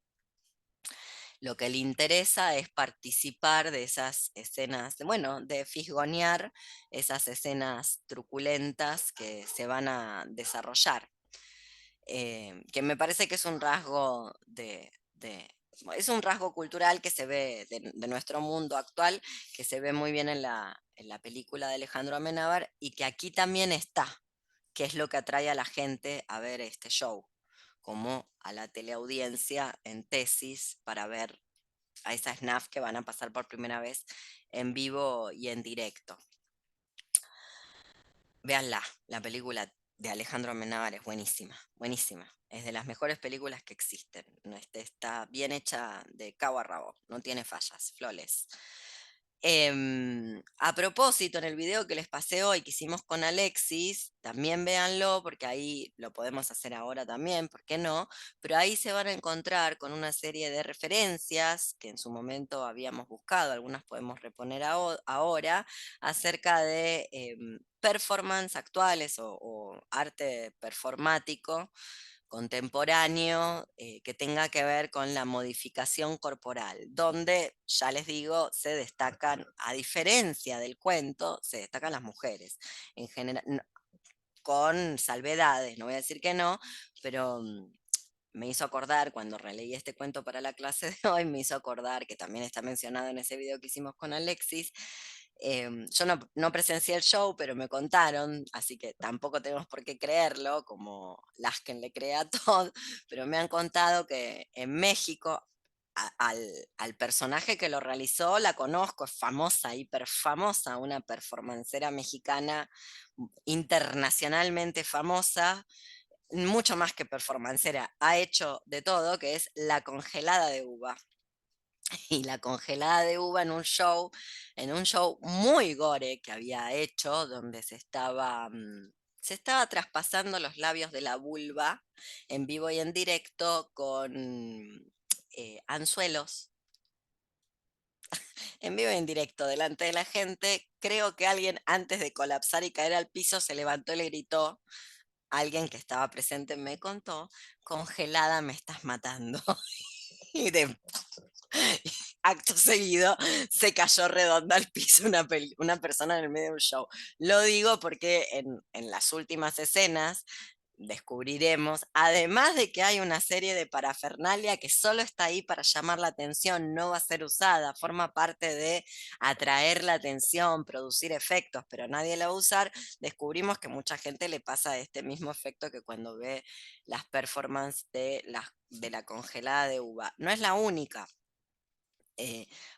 lo que le interesa es participar de esas escenas, bueno, de fisgonear esas escenas truculentas que se van a desarrollar. Que me parece que es un rasgo es un rasgo cultural que se ve de nuestro mundo actual, que se ve muy bien en la película de Alejandro Amenábar y que aquí también está, que es lo que atrae a la gente a ver este show, como a la teleaudiencia en Tesis para ver a esa SNAF que van a pasar por primera vez en vivo y en directo. Véanla, la película de Alejandro Amenábar es buenísima, buenísima. Es de las mejores películas que existen. Está bien hecha de cabo a rabo, no tiene fallas, flawless. A propósito, en el video que les pasé hoy, que hicimos con Alexis, también véanlo, porque ahí lo podemos hacer ahora también, ¿por qué no? Pero ahí se van a encontrar con una serie de referencias que en su momento habíamos buscado, algunas podemos reponer ahora, acerca de performance actuales o arte performático contemporáneo que tenga que ver con la modificación corporal, donde, ya les digo, se destacan, a diferencia del cuento, se destacan las mujeres. En general, con salvedades, no voy a decir que no, pero me hizo acordar, cuando releí este cuento para la clase de hoy, me hizo acordar, que también está mencionado en ese video que hicimos con Alexis, Yo no presencié el show, pero me contaron, así que tampoco tenemos por qué creerlo, como Lasken le cree a Todd, pero me han contado que en México al personaje que lo realizó la conozco, es famosa, hiper famosa, una performancera mexicana internacionalmente famosa, mucho más que performancera, ha hecho de todo, que es La Congelada de Uva. Y La Congelada de Uva en un show muy gore que había hecho, donde se estaba traspasando los labios de la vulva en vivo y en directo con anzuelos, en vivo y en directo, delante de la gente. Creo que alguien antes de colapsar y caer al piso se levantó y le gritó, alguien que estaba presente me contó, congelada me estás matando. Y acto seguido se cayó redonda al piso una persona en el medio de un show. Lo digo porque en las últimas escenas descubriremos, además de que hay una serie de parafernalia que solo está ahí para llamar la atención, no va a ser usada, forma parte de atraer la atención, producir efectos, pero nadie la va a usar. Descubrimos que mucha gente le pasa este mismo efecto que cuando ve las performances de la congelada de uva. No es la única.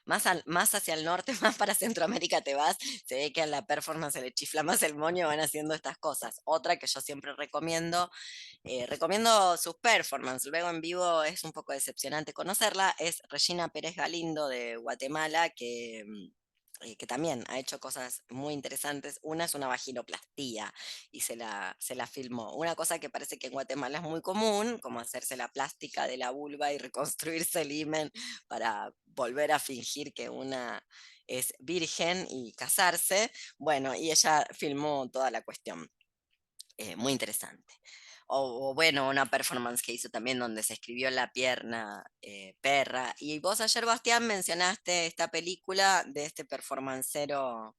Más hacia el norte, más para Centroamérica te vas, se ve que a la performance se le chifla más el moño, van haciendo estas cosas. Otra que yo siempre recomiendo sus performances, luego en vivo es un poco decepcionante conocerla, es Regina Pérez Galindo de Guatemala, que también ha hecho cosas muy interesantes. Una es una vaginoplastía y se la filmó. Una cosa que parece que en Guatemala es muy común, como hacerse la plástica de la vulva y reconstruirse el himen para volver a fingir que una es virgen y casarse. Bueno, y ella filmó toda la cuestión. Muy interesante. O bueno, una performance que hizo también donde se escribió la pierna perra. Y vos ayer, Bastián, mencionaste esta película de este performancero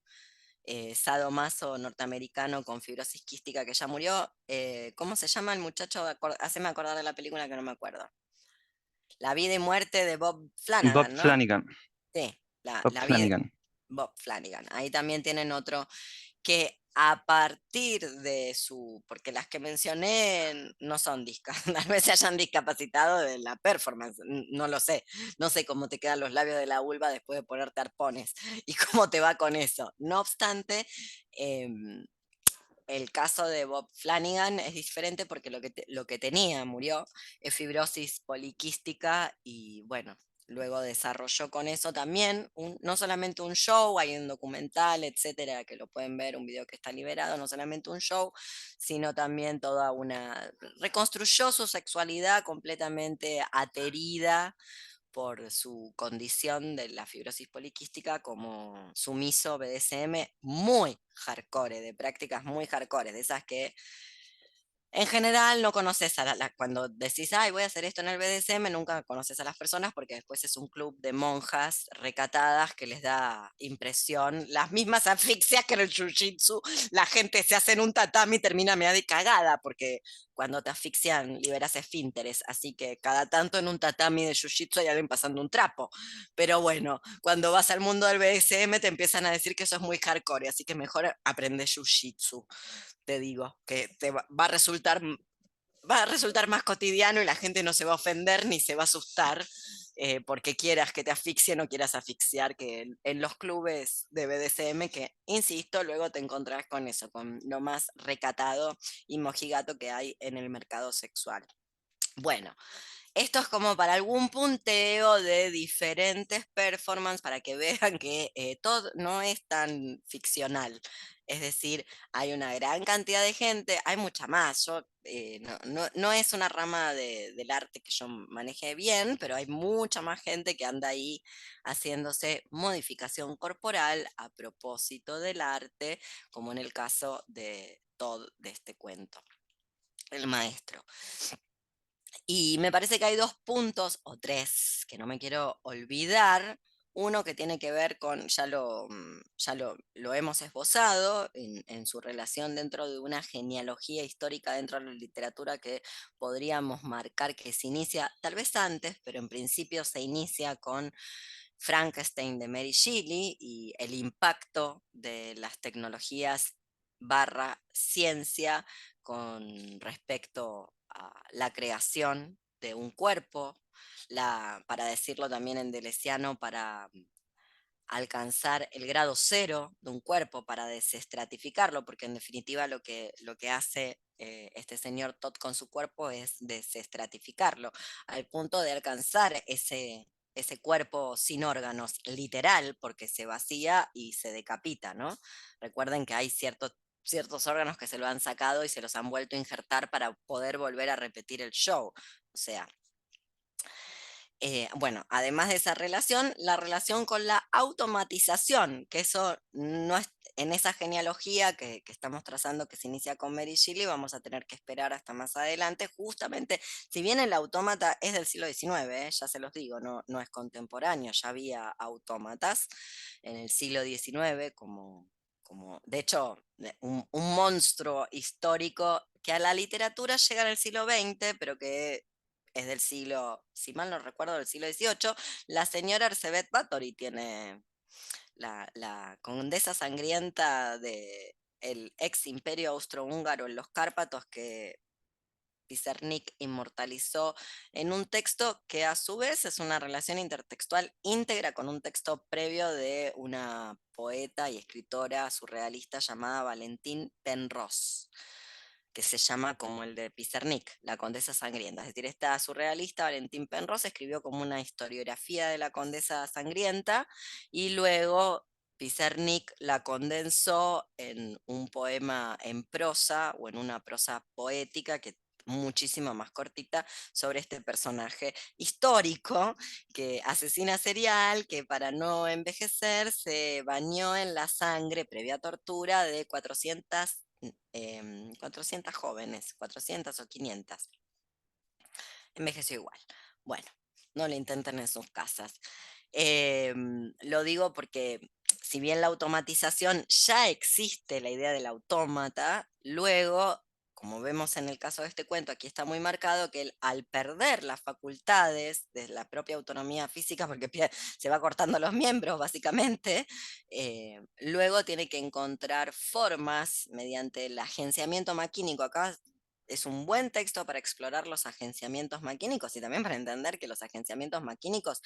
sadomaso norteamericano con fibrosis quística que ya murió. ¿Cómo se llama el muchacho? Haceme acordar de la película que no me acuerdo. La vida y muerte de Bob Bob Flanagan, ¿no? Flanagan. Sí, Bob la vida. Flanagan. Bob Flanagan. Ahí también tienen otro que a partir de porque las que mencioné no son discas, tal vez se hayan discapacitado de la performance, no lo sé, no sé cómo te quedan los labios de la vulva después de ponerte arpones y cómo te va con eso. No obstante, el caso de Bob Flanagan es diferente porque lo que tenía, murió, es fibrosis poliquística y bueno, luego desarrolló con eso también, no solamente un show, hay un documental, etcétera, que lo pueden ver, un video que está liberado, no solamente un show, sino también reconstruyó su sexualidad completamente aterida por su condición de la fibrosis poliquística como sumiso BDSM muy hardcore, de prácticas muy hardcore, de esas que en general no conoces cuando decís, ay, voy a hacer esto en el BDSM, nunca conoces a las personas porque después es un club de monjas recatadas que les da impresión, las mismas asfixias que en el jiu-jitsu, la gente se hace en un tatami y termina media de cagada porque cuando te asfixian liberas esfínteres, así que cada tanto en un tatami de jiu-jitsu hay alguien pasando un trapo, pero bueno, cuando vas al mundo del BDSM te empiezan a decir que eso es muy hardcore, así que mejor aprende jiu-jitsu, te digo, que va a resultar más cotidiano y la gente no se va a ofender ni se va a asustar porque quieras que te asfixien o quieras asfixiar, que en los clubes de BDSM, que insisto, luego te encontrás con eso, con lo más recatado y mojigato que hay en el mercado sexual. Bueno, esto es como para algún punteo de diferentes performances para que vean que todo no es tan ficcional. Es decir, hay una gran cantidad de gente, hay mucha más. No es una rama del arte que yo maneje bien, pero hay mucha más gente que anda ahí haciéndose modificación corporal a propósito del arte, como en el caso de Todd de este cuento, el maestro. Y me parece que hay dos puntos o tres que no me quiero olvidar. Uno que tiene que ver con, lo hemos esbozado en su relación dentro de una genealogía histórica dentro de la literatura que podríamos marcar que se inicia tal vez antes, pero en principio se inicia con Frankenstein de Mary Shelley y el impacto de las tecnologías barra ciencia con respecto a la creación de un cuerpo, para decirlo también en deleuziano, para alcanzar el grado cero de un cuerpo, para desestratificarlo, porque en definitiva lo que hace este señor Todd con su cuerpo es desestratificarlo, al punto de alcanzar ese cuerpo sin órganos, literal, porque se vacía y se decapita, ¿no? Recuerden que hay ciertos órganos que se lo han sacado y se los han vuelto a injertar para poder volver a repetir el show. O sea, bueno, además de esa relación, la relación con la automatización, que eso no es en esa genealogía que estamos trazando, que se inicia con Mary Shelley, vamos a tener que esperar hasta más adelante, justamente, si bien el autómata es del siglo XIX, ya se los digo, no es contemporáneo, ya había autómatas en el siglo XIX de hecho, un monstruo histórico que a la literatura llega en el siglo XX, pero que es del siglo, si mal no recuerdo, del siglo XVIII. La señora Erzsébet Báthory tiene la condesa sangrienta del ex imperio austrohúngaro en los Cárpatos, que Pizarnik inmortalizó en un texto que a su vez es una relación intertextual íntegra con un texto previo de una poeta y escritora surrealista llamada Valentín Penrose, que se llama como el de Pizarnik, La Condesa Sangrienta. Es decir, esta surrealista Valentín Penrose escribió como una historiografía de la Condesa Sangrienta y luego Pizarnik la condensó en un poema en prosa o en una prosa poética que muchísimo más cortita sobre este personaje histórico que asesina serial, que para no envejecer se bañó en la sangre previa tortura de 400 jóvenes, 400 o 500. Envejeció igual. Bueno, no lo intenten en sus casas. Lo digo porque si bien la automatización ya existe, la idea del autómata, luego, como vemos en el caso de este cuento, aquí está muy marcado que él, al perder las facultades de la propia autonomía física, porque se va cortando los miembros básicamente, luego tiene que encontrar formas mediante el agenciamiento maquínico. Acá es un buen texto para explorar los agenciamientos maquínicos y también para entender que los agenciamientos maquínicos,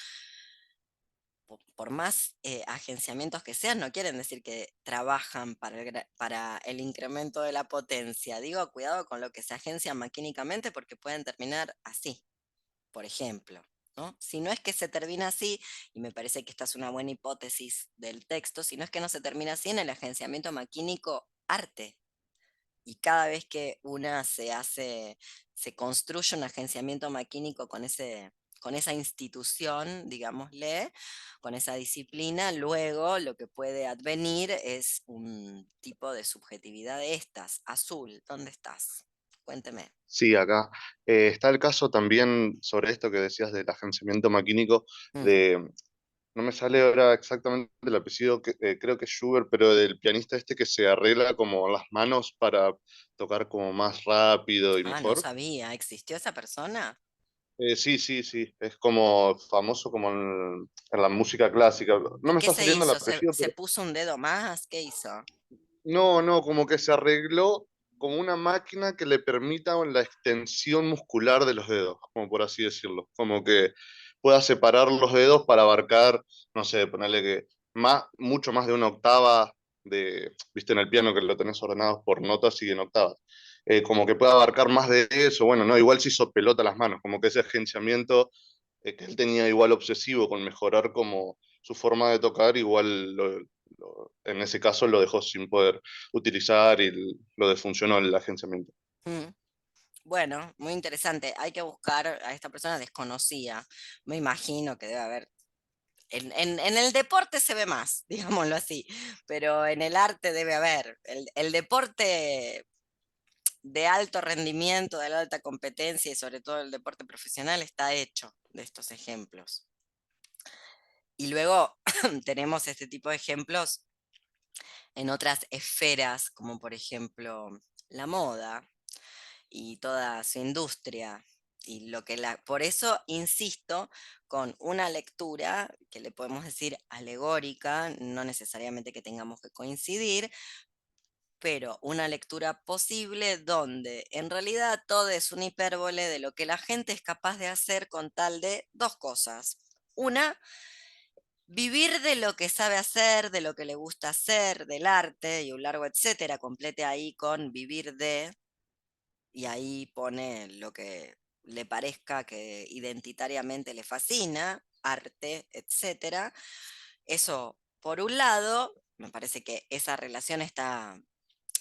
por más agenciamientos que sean, no quieren decir que trabajan para el incremento de la potencia. Digo, cuidado con lo que se agencia maquínicamente porque pueden terminar así, por ejemplo, ¿no? Si no es que se termina así, y me parece que esta es una buena hipótesis del texto, si no es que no se termina así en el agenciamiento maquínico arte. Y cada vez que se construye un agenciamiento maquínico con esa institución, digámosle, con esa disciplina, luego lo que puede advenir es un tipo de subjetividad de estas. Azul, ¿dónde estás? Cuénteme. Sí, acá. Está el caso también sobre esto que decías del agenciamiento maquínico, Mm. de, no me sale ahora exactamente el apellido, creo que es Schubert, pero del pianista este que se arregla como las manos para tocar como más rápido y Ah, no mejor. sabía, ¿existió esa persona? Sí, sí, sí, es como famoso como en la música clásica. No ¿Y me qué está se saliendo el hizo? apellido, ¿Se pero puso un dedo más? ¿Qué hizo? no, no, como que se arregló como una máquina que le permita la extensión muscular de los dedos, como por así decirlo. Como que pueda separar los dedos para abarcar, no sé, ponerle que mucho más de una octava viste en el piano que lo tenés ordenado por notas y en octavas. Como que pueda abarcar más de eso. Bueno, no, igual se hizo pelota las manos, como que ese agenciamiento que él tenía igual obsesivo con mejorar como su forma de tocar, igual en ese caso lo dejó sin poder utilizar y lo desfuncionó el agenciamiento. Mm. Bueno, muy interesante. Hay que buscar a esta persona desconocida. Me imagino que debe haber. En el deporte se ve más, digámoslo así, pero en el arte debe haber. El deporte de alto rendimiento, de alta competencia y sobre todo el deporte profesional está hecho de estos ejemplos. Y luego tenemos este tipo de ejemplos en otras esferas, como por ejemplo la moda y toda su industria. y por eso insisto con una lectura que le podemos decir alegórica, no necesariamente que tengamos que coincidir, pero una lectura posible donde en realidad todo es una hipérbole de lo que la gente es capaz de hacer con tal de dos cosas. Una, vivir de lo que sabe hacer, de lo que le gusta hacer, del arte y un largo etcétera, complete ahí con vivir de, y ahí pone lo que le parezca que identitariamente le fascina, arte, etcétera. Eso, por un lado, me parece que esa relación está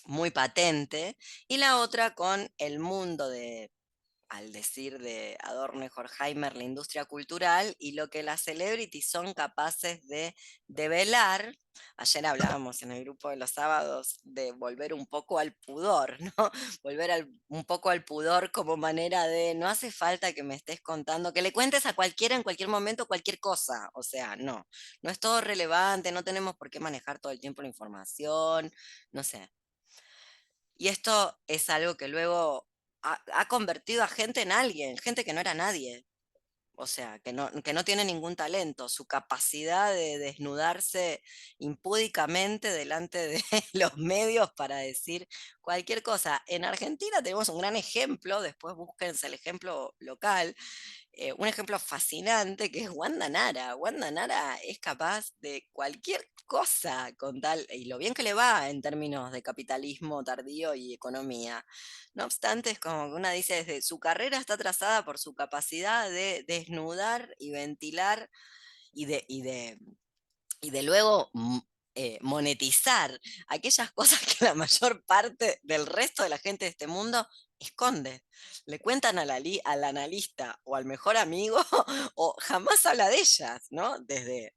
muy patente, y la otra con el mundo de, al decir de Adorno y Horkheimer, la industria cultural y lo que las celebrities son capaces de develar. Ayer hablábamos en el grupo de los sábados de volver un poco al pudor, ¿no? Volver un poco al pudor como manera de, no hace falta que me estés contando, que le cuentes a cualquiera en cualquier momento cualquier cosa, o sea, no, no es todo relevante, no tenemos por qué manejar todo el tiempo la información, no sé. Y esto es algo que luego ha convertido a gente en alguien, gente que no era nadie. O sea, que no tiene ningún talento. Su capacidad de desnudarse impúdicamente delante de los medios para decir cualquier cosa. En Argentina tenemos un gran ejemplo, después búsquense el ejemplo local, un ejemplo fascinante que es Wanda Nara. Wanda Nara es capaz de cualquier cosa con tal, y lo bien que le va en términos de capitalismo tardío y economía. No obstante, es como que una dice, desde su carrera está trazada por su capacidad de desnudar y ventilar y de luego monetizar aquellas cosas que la mayor parte del resto de la gente de este mundo esconde. Le cuentan al analista o al mejor amigo o jamás habla de ellas, ¿no? Desde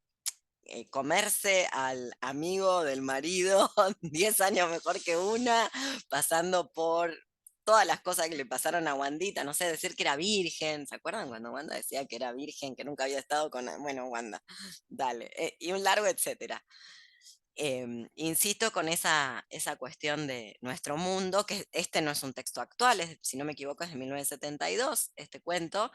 comerse al amigo del marido 10 años mejor que una, pasando por todas las cosas que le pasaron a Wandita, no sé, decir que era virgen, ¿se acuerdan cuando Wanda decía que era virgen, que nunca había estado con, bueno, Wanda, dale, y un largo etcétera. Insisto con esa cuestión de nuestro mundo, que este no es un texto actual, si no me equivoco es de 1972, este cuento,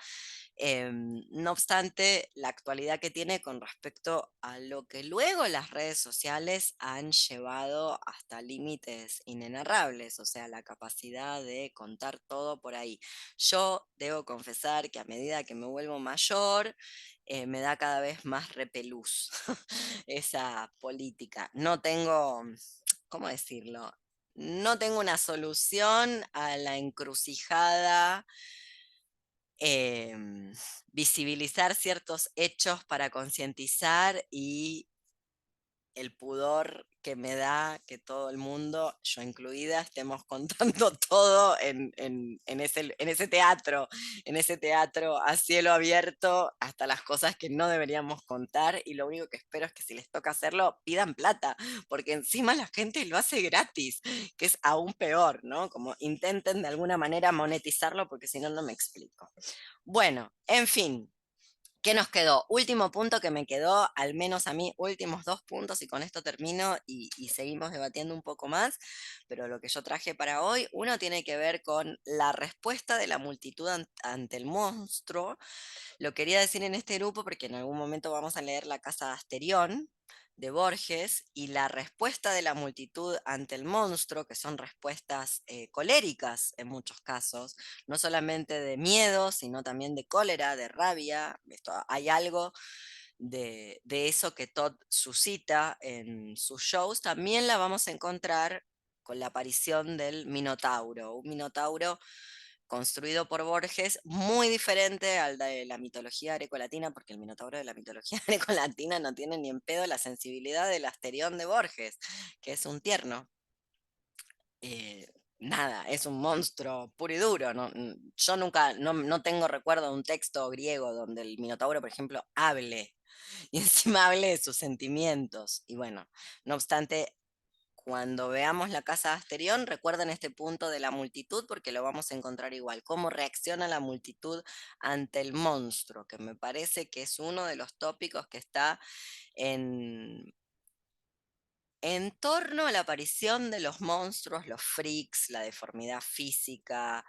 no obstante, la actualidad que tiene con respecto a lo que luego las redes sociales han llevado hasta límites inenarrables, o sea, la capacidad de contar todo por ahí. Yo debo confesar que a medida que me vuelvo mayor, me da cada vez más repelús esa política. No tengo, ¿cómo decirlo? No tengo una solución a la encrucijada, visibilizar ciertos hechos para concientizar y el pudor que me da que todo el mundo, yo incluida, estemos contando todo en ese teatro a cielo abierto, hasta las cosas que no deberíamos contar, y lo único que espero es que si les toca hacerlo, pidan plata, porque encima la gente lo hace gratis, que es aún peor, ¿no? Como intenten de alguna manera monetizarlo, porque si no, no me explico. Bueno, en fin. ¿Qué nos quedó? Último punto que me quedó, al menos a mí, últimos 2 puntos, y con esto termino y seguimos debatiendo un poco más, pero lo que yo traje para hoy, uno tiene que ver con la respuesta de la multitud ante el monstruo. Lo quería decir en este grupo porque en algún momento vamos a leer La Casa de Asterión de Borges, y la respuesta de la multitud ante el monstruo, que son respuestas coléricas en muchos casos, no solamente de miedo, sino también de cólera, de rabia. Hay algo de eso que Todd suscita en sus shows, también la vamos a encontrar con la aparición del Minotauro, un Minotauro construido por Borges, muy diferente al de la mitología grecolatina, porque el Minotauro de la mitología grecolatina no tiene ni en pedo la sensibilidad del Asterión de Borges, que es un tierno. Nada, es un monstruo puro y duro. Yo nunca, no tengo recuerdo de un texto griego donde el Minotauro, por ejemplo, hable, y encima hable de sus sentimientos. Y bueno, no obstante, cuando veamos La Casa de Asterión, recuerden este punto de la multitud, porque lo vamos a encontrar igual. Cómo reacciona la multitud ante el monstruo, que me parece que es uno de los tópicos que está en en torno a la aparición de los monstruos, los freaks, la deformidad física,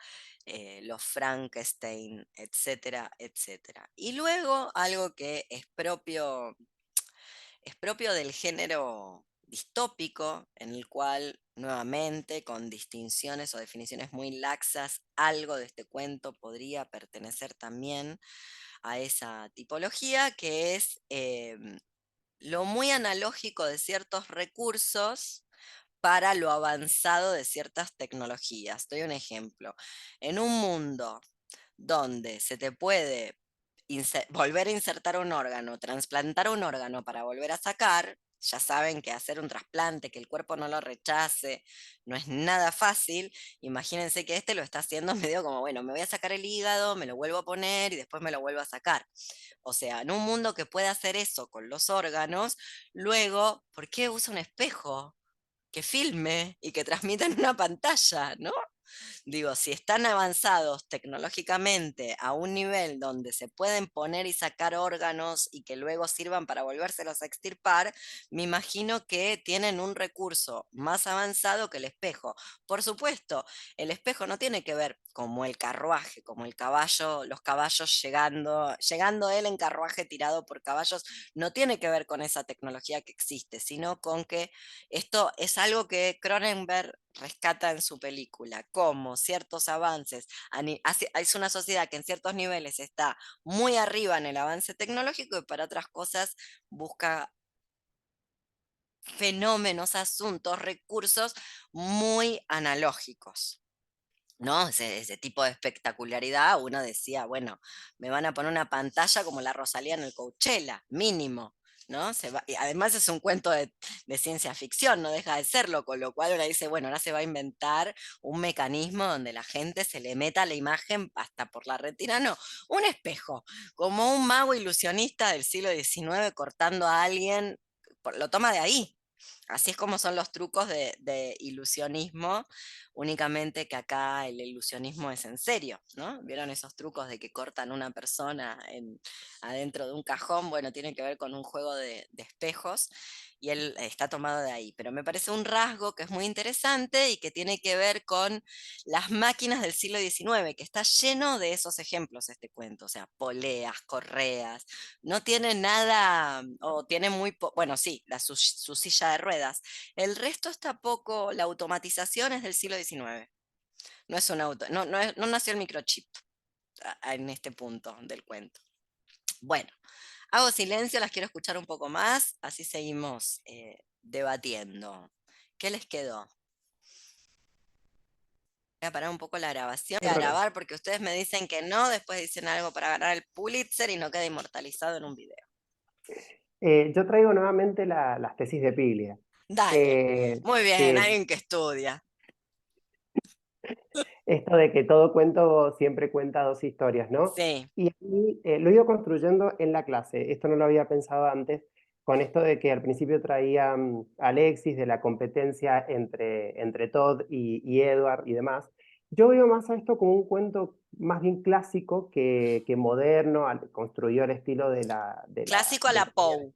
los Frankenstein, etcétera, etcétera. Y luego algo que es propio del género distópico, en el cual, nuevamente, con distinciones o definiciones muy laxas, algo de este cuento podría pertenecer también a esa tipología, que es lo muy analógico de ciertos recursos para lo avanzado de ciertas tecnologías. Doy un ejemplo. En un mundo donde se te puede volver a insertar un órgano, trasplantar un órgano para volver a sacar, ya saben que hacer un trasplante, que el cuerpo no lo rechace, no es nada fácil. Imagínense que este lo está haciendo medio como, bueno, me voy a sacar el hígado, me lo vuelvo a poner y después me lo vuelvo a sacar. O sea, en un mundo que puede hacer eso con los órganos, luego, ¿por qué usa un espejo que filme y que transmita en una pantalla, ¿no? Digo, si están avanzados tecnológicamente a un nivel donde se pueden poner y sacar órganos y que luego sirvan para volvérselos a extirpar, me imagino que tienen un recurso más avanzado que el espejo. Por supuesto, el espejo no tiene que ver como el carruaje, como el caballo, los caballos llegando él en carruaje tirado por caballos, no tiene que ver con esa tecnología que existe, sino con que esto es algo que Cronenberg rescata en su película, como ciertos avances, es una sociedad que en ciertos niveles está muy arriba en el avance tecnológico y para otras cosas busca fenómenos, asuntos, recursos muy analógicos. ¿No? Ese tipo de espectacularidad, uno decía, bueno, me van a poner una pantalla como la Rosalía en el Coachella, mínimo, ¿no? Y además es un cuento de ciencia ficción, no deja de serlo, con lo cual uno dice, bueno, ahora se va a inventar un mecanismo donde la gente se le meta la imagen hasta por la retina, no, un espejo, como un mago ilusionista del siglo XIX cortando a alguien, lo toma de ahí. Así es como son los trucos de ilusionismo, únicamente que acá el ilusionismo es en serio, ¿no? ¿Vieron esos trucos de que cortan una persona adentro de un cajón? Bueno, tiene que ver con un juego de espejos y él está tomado de ahí. Pero me parece un rasgo que es muy interesante y que tiene que ver con las máquinas del siglo XIX, que está lleno de esos ejemplos este cuento, o sea, poleas, correas, no tiene nada, o tiene muy, bueno, sí, su silla de ruedas. El resto está poco, la automatización es del siglo XIX. No es un auto, no nació el microchip en este punto del cuento. Bueno, hago silencio, las quiero escuchar un poco más, así seguimos debatiendo. ¿Qué les quedó? Voy a parar un poco la grabación, voy a grabar porque ustedes me dicen que no, después dicen algo para ganar el Pulitzer y no queda inmortalizado en un video. Yo traigo nuevamente las tesis de Piglia. Dale, muy bien, Que alguien que estudia. esto de que todo cuento siempre cuenta dos historias, ¿no? Sí. Y a mí, lo he ido construyendo en la clase, esto no lo había pensado antes, con esto de que al principio traía Alexis de la competencia entre Todd y Edward y demás. Yo veo más a esto como un cuento más bien clásico que moderno, construido al estilo de la... Clásico a la Poe.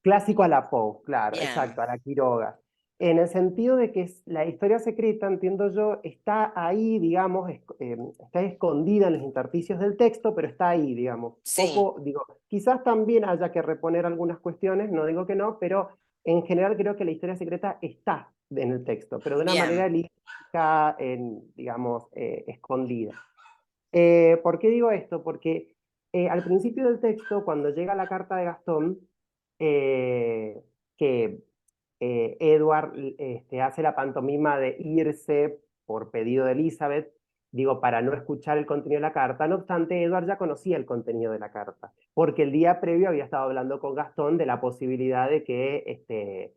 Clásico a la Poe, claro, Bien. exacto, a la Quiroga. En el sentido de que la historia secreta, entiendo yo, está ahí, digamos, está escondida en los intersticios del texto, pero está ahí, digamos. Sí. Poco, digo, quizás también haya que reponer algunas cuestiones, no digo que no, pero en general creo que la historia secreta está en el texto, pero de una Bien. manera lírica, digamos, escondida. ¿Por qué digo esto? Porque al principio del texto, cuando llega la carta de Gastón, que Edward hace la pantomima de irse por pedido de Elizabeth, digo, para no escuchar el contenido de la carta. No obstante, Edward ya conocía el contenido de la carta, porque el día previo había estado hablando con Gastón de la posibilidad de que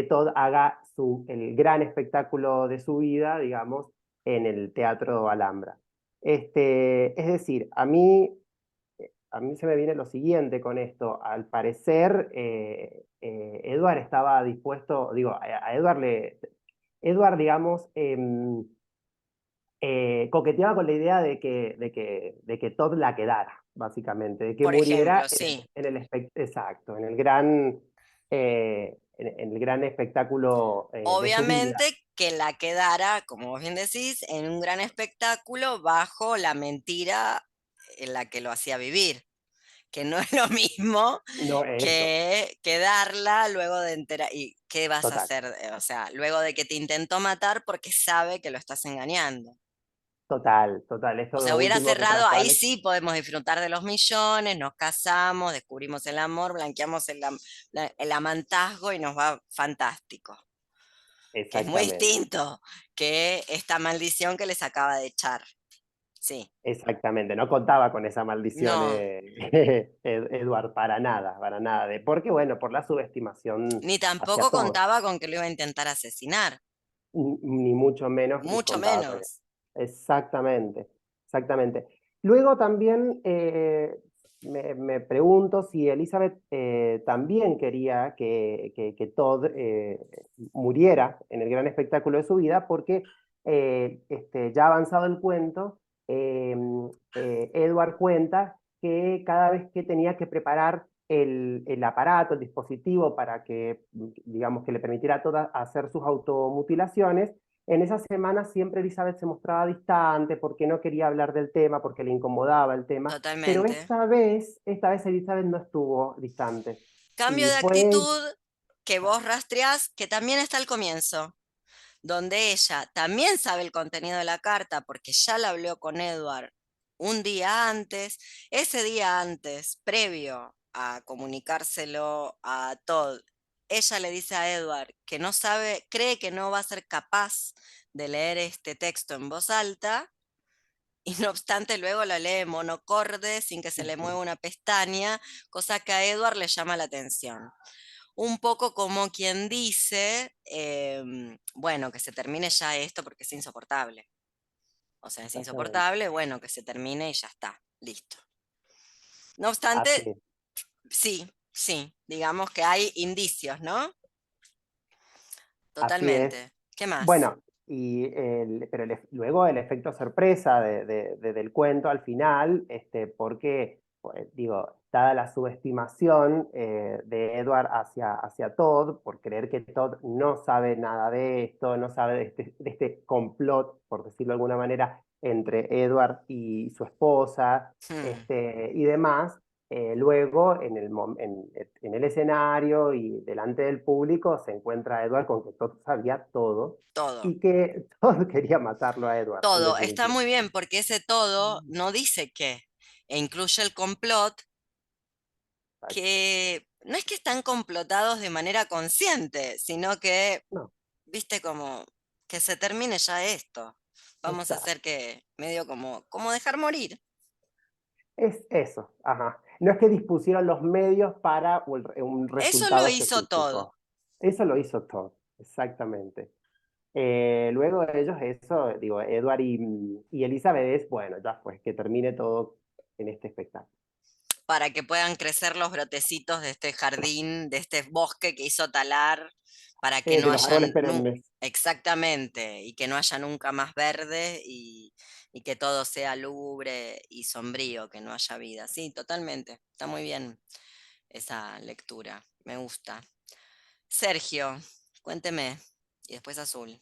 Todd haga el gran espectáculo de su vida, digamos, en el Teatro Alhambra. Es decir, a mí se me viene lo siguiente con esto. Al parecer, Edward estaba dispuesto, digo, a Edward, digamos, coqueteaba con la idea de que Todd la quedara, básicamente, de que Por muriera ejemplo, sí. exacto, en el gran en el gran espectáculo de su vida. Obviamente que la quedara, como vos bien decís, en un gran espectáculo bajo la mentira en la que lo hacía vivir, que no es lo mismo No, eso, que darla luego de enterar. ¿Y qué vas a total, hacer? O sea, luego de que te intentó matar porque sabe que lo estás engañando. total. O Esto sea, hubiera último que cerrado, trató ahí Alex, sí podemos disfrutar de los millones, nos casamos, descubrimos el amor, blanqueamos el amantazgo y nos va fantástico. Que es muy exactamente. distinto que esta maldición que les acaba de echar. Sí, Exactamente, no contaba con esa maldición no, Edward, para nada, porque bueno, por la subestimación ni hacia tampoco todos, contaba con que lo iba a intentar asesinar, ni mucho menos mucho contaba con eso. menos. Exactamente, exactamente. Luego también me pregunto si Elizabeth también quería que Todd muriera en el gran espectáculo de su vida, porque ya avanzado el cuento, eh, Edward cuenta que cada vez que tenía que preparar el aparato, el dispositivo para que, digamos, que le permitiera a Todd hacer sus automutilaciones, en esa semana siempre Elizabeth se mostraba distante porque no quería hablar del tema, porque le incomodaba el tema, pero Totalmente. esta vez Elizabeth no estuvo distante. Cambio Y de fue, actitud que vos rastreás, que también está al comienzo, donde ella también sabe el contenido de la carta porque ya la habló con Edward un día antes, ese día antes, previo a comunicárselo a Todd, ella le dice a Edward que no sabe, cree que no va a ser capaz de leer este texto en voz alta, y no obstante luego lo lee monocorde sin que se le mueva una pestaña, cosa que a Edward le llama la atención. Un poco como quien dice, bueno, que se termine ya esto porque es insoportable. O sea, es exactamente, insoportable, bueno, que se termine y ya está, listo. No así obstante, es. sí, sí, digamos que hay indicios, ¿no? Así es. Totalmente. ¿Qué más? Bueno, pero luego el efecto sorpresa del cuento al final, porque, pues, digo, dada la subestimación de Edward hacia Todd, por creer que Todd no sabe nada de esto, no sabe de este complot, por decirlo de alguna manera, entre Edward y su esposa, Hmm, y demás, luego, en el escenario y delante del público, se encuentra Edward con que Todd sabía todo todo. y que Todd quería matarlo a Edward, en Todo. Está definitiva. muy bien porque ese todo no dice qué. E incluye el complot Exacto. que no es que están complotados de manera consciente, sino que, No, viste, como que se termine ya esto. Vamos a exacto. hacer que medio como dejar morir. Es eso, ajá. No es que dispusieron los medios para un Eso lo resultado hizo todo. específico. Eso lo hizo Todd, exactamente. Luego de ellos, eso, digo, Edward y Elizabeth es, bueno, ya fue, que termine todo en este espectáculo. Para que puedan crecer los brotecitos de este jardín, de este bosque que hizo talar, para que no De los árboles hayan, perennes. exactamente, y que no haya nunca más verde y que todo sea lúgubre y sombrío, que no haya vida. Sí, totalmente. Está muy bien esa lectura. Me gusta. Sergio, cuénteme. Y después Azul.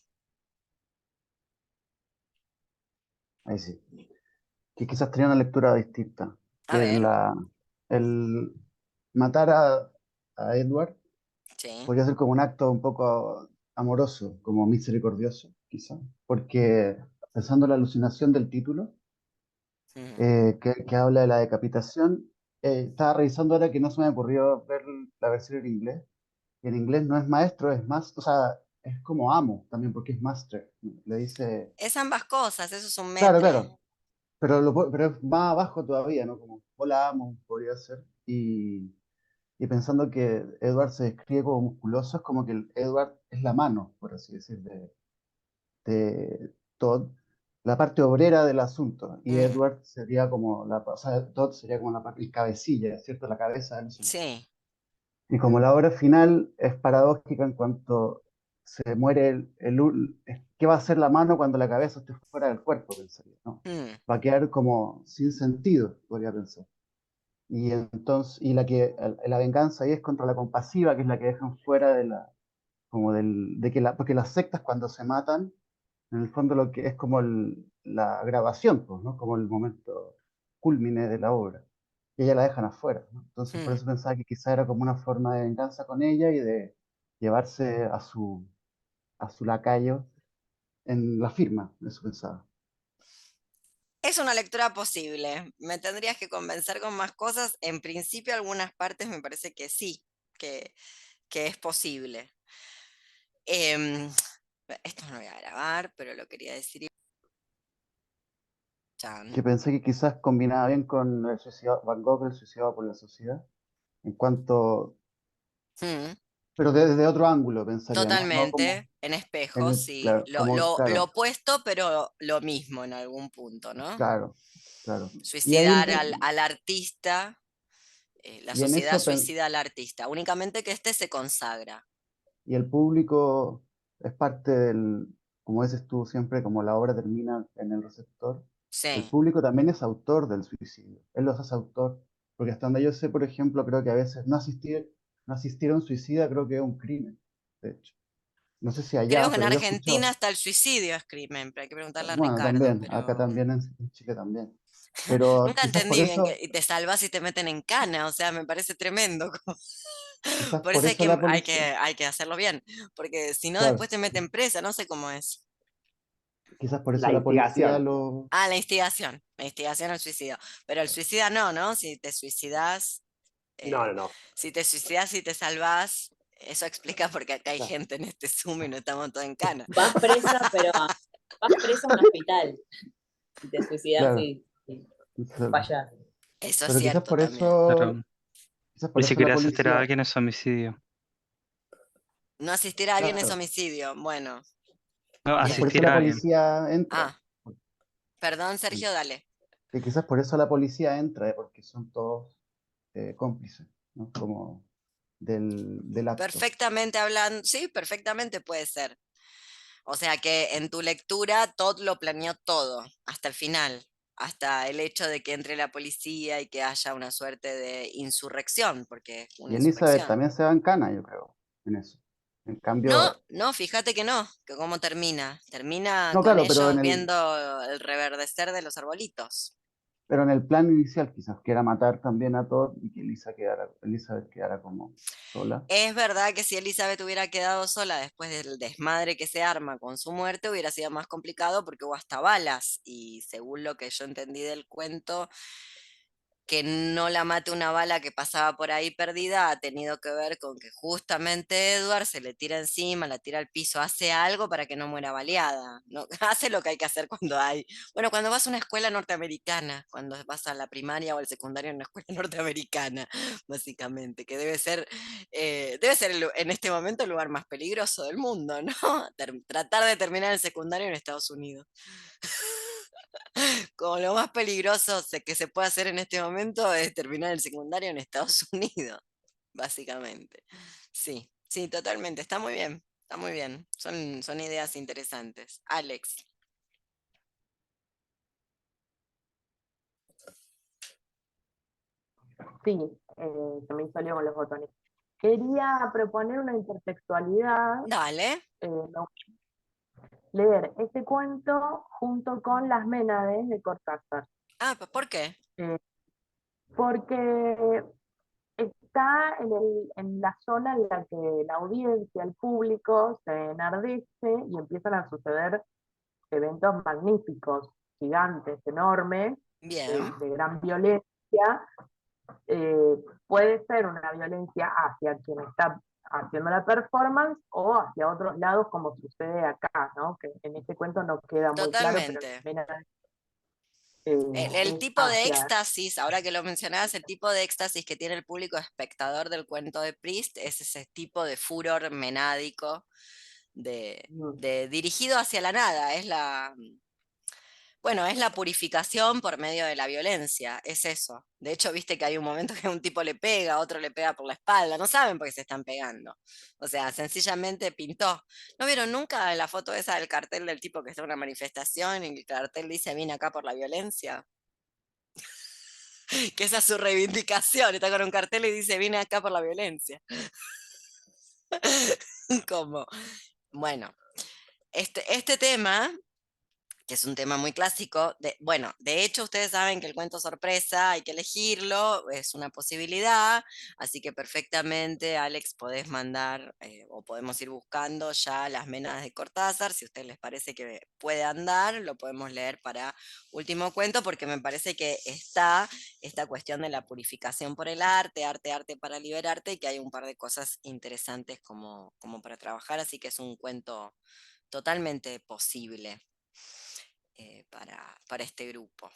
Ahí sí. Que quizás tenía una lectura distinta. A Que ver, el matar a Edward sí. podría ser como un acto un poco amoroso, como misericordioso, quizá. Porque pensando en la alucinación del título, Mm. que habla de la decapitación, estaba revisando ahora que no se me ocurrió ver la versión en inglés. Y en inglés no es maestro, es más, o sea, es como amo también, porque es master. Le dice, Es ambas cosas, eso es un claro, metre. claro, pero es más abajo todavía, ¿no? Como, hola, amo, podría ser. Y pensando que Edward se describe como musculoso, es como que el Edward es la mano, por así decir, de Todd, la parte obrera del asunto. Y Mm, Edward sería como o sea, Todd sería como la parte, el cabecilla, ¿cierto? La cabeza del asunto. sí. Y como la obra final es paradójica en cuanto se muere ¿qué va a hacer la mano cuando la cabeza esté fuera del cuerpo? Pensaría, ¿no? Mm, Va a quedar como sin sentido, podría pensar. Y entonces, la venganza ahí es contra la compasiva, que es la que dejan fuera de la, como del, de que porque las sectas cuando se matan, en el fondo lo que es como la grabación, pues, ¿no? Como el momento culmine de la obra. Y ella la dejan afuera, ¿no? Entonces por Mm. eso pensaba que quizá era como una forma de venganza con ella y de llevarse a su lacayo en la firma, eso pensaba. Es una lectura posible. Me tendrías que convencer con más cosas. En principio, algunas partes me parece que sí, que, que es posible. Em, Esto no lo voy a grabar, pero lo quería decir. Que Chan. pensé que quizás combinaba bien con Van Gogh, el suicidado por la sociedad, en cuanto, Mm. pero desde otro ángulo pensaría, ¿no? No como Totalmente, en espejo, sí. claro, como, Lo claro, opuesto, pero lo mismo en algún punto, ¿no? claro, claro. Y ahí, Suicidar al artista, la y en sociedad eso, suicida al artista, únicamente que éste se consagra. y el público es parte del, como dices tú siempre, como la obra termina en el receptor, el Sí. público también es autor del suicidio, él los hace autor, porque hasta donde yo sé, por ejemplo, creo que a veces no asistir a un suicida creo que es un crimen, de hecho. No sé si Creo allá, que en pero yo he Argentina escuchado, hasta el suicidio es crimen, pero hay que preguntarle a bueno, Ricardo, también, acá pero también en Chile también, pero nunca quizás por entendí bien que eso, y te salvas y te meten en cana, o sea, me parece tremendo. quizás Por por eso hay eso que, la hay policía, que, hay que hacerlo bien, porque si no claro, después te meten presa, no sé cómo es. quizás por eso La la policía instigación. lo, Ah, la instigación al suicidio. Pero el suicida no, ¿no? Si te suicidas, No, eh, no, no. si te suicidas y te salvás, eso explica por qué acá hay Claro. gente en este Zoom y no estamos todos en cana. Vas presa, pero vas presa a un hospital y te suicidas claro, y claro. fallas. Eso es Pero cierto también. quizás Ni por eso la siquiera asistir a policía, alguien es homicidio. No asistir a alguien es claro, homicidio. Bueno, No, quizás por bien. eso asistir la a alguien. policía entra, Ah, perdón, Sergio, dale. que quizás por eso la policía entra, porque son todos cómplices, ¿no? Como del acto. Perfectamente hablando, sí, perfectamente puede ser. O sea que en tu lectura Todd lo planeó todo, hasta el final, hasta el hecho de que entre la policía y que haya una suerte de insurrección, porque es una Y Elizabeth insurrección. también se va en cana, yo creo, en eso. En No, cambio, no, fíjate que no, que cómo termina. Termina no, con claro, pero ellos viendo el reverdecer de los arbolitos. pero en el plan inicial quizás que era matar también a Todd y que Elizabeth quedara como sola. Es verdad que si Elizabeth hubiera quedado sola después del desmadre que se arma con su muerte, hubiera sido más complicado porque hubo hasta balas. Y según lo que yo entendí del cuento, que no la mate una bala que pasaba por ahí perdida ha tenido que ver con que justamente Edward se le tira encima, la tira al piso, hace algo para que no muera baleada, ¿no? Hace lo que hay que hacer cuando hay, bueno, cuando vas a una escuela norteamericana, cuando vas a la primaria o al secundario en una escuela norteamericana, básicamente, que debe ser en este momento el lugar más peligroso del mundo, ¿no? Tratar de terminar el secundario en Estados Unidos. Como lo más peligroso que se puede hacer en este momento es terminar el secundario en Estados Unidos, básicamente. Sí, sí, totalmente. Está muy bien, está muy bien. Son ideas interesantes. Alex. Sí, se me hizo lío con los botones. Quería proponer una intertextualidad, Dale. leer este cuento junto con Las Ménades de Cortázar. Ah, ¿por qué? Eh, porque está en la zona en la que la audiencia, el público, se enardece y empiezan a suceder eventos magníficos, gigantes, enormes, Bien, de gran violencia. Puede ser una violencia hacia quien está haciendo la performance o hacia otros lados, como sucede acá, ¿no? Que en este cuento no queda muy claro, pero totalmente. también El es tipo de hacia... éxtasis, ahora que lo mencionabas, el tipo de éxtasis que tiene el público espectador del cuento de Proust es ese tipo de furor menádico dirigido hacia la nada. Bueno, es la purificación por medio de la violencia, es eso. De hecho, viste que hay un momento que un tipo le pega, otro le pega por la espalda, no saben por qué se están pegando. O sea, sencillamente pintó. ¿No vieron nunca la foto esa del cartel del tipo que está en una manifestación y el cartel dice vine acá por la violencia? que esa es su reivindicación, está con un cartel y dice, vine acá por la violencia. Como, bueno, este tema, que es un tema muy clásico, bueno, de hecho ustedes saben que el cuento sorpresa hay que elegirlo, es una posibilidad, así que perfectamente, Alex, podés mandar o podemos ir buscando ya Las Menas de Cortázar, si a ustedes les parece que puede andar, lo podemos leer para último cuento, porque me parece que está esta cuestión de la purificación por el arte, arte, arte para liberarte, y que hay un par de cosas interesantes como para trabajar, así que es un cuento totalmente posible para este grupo.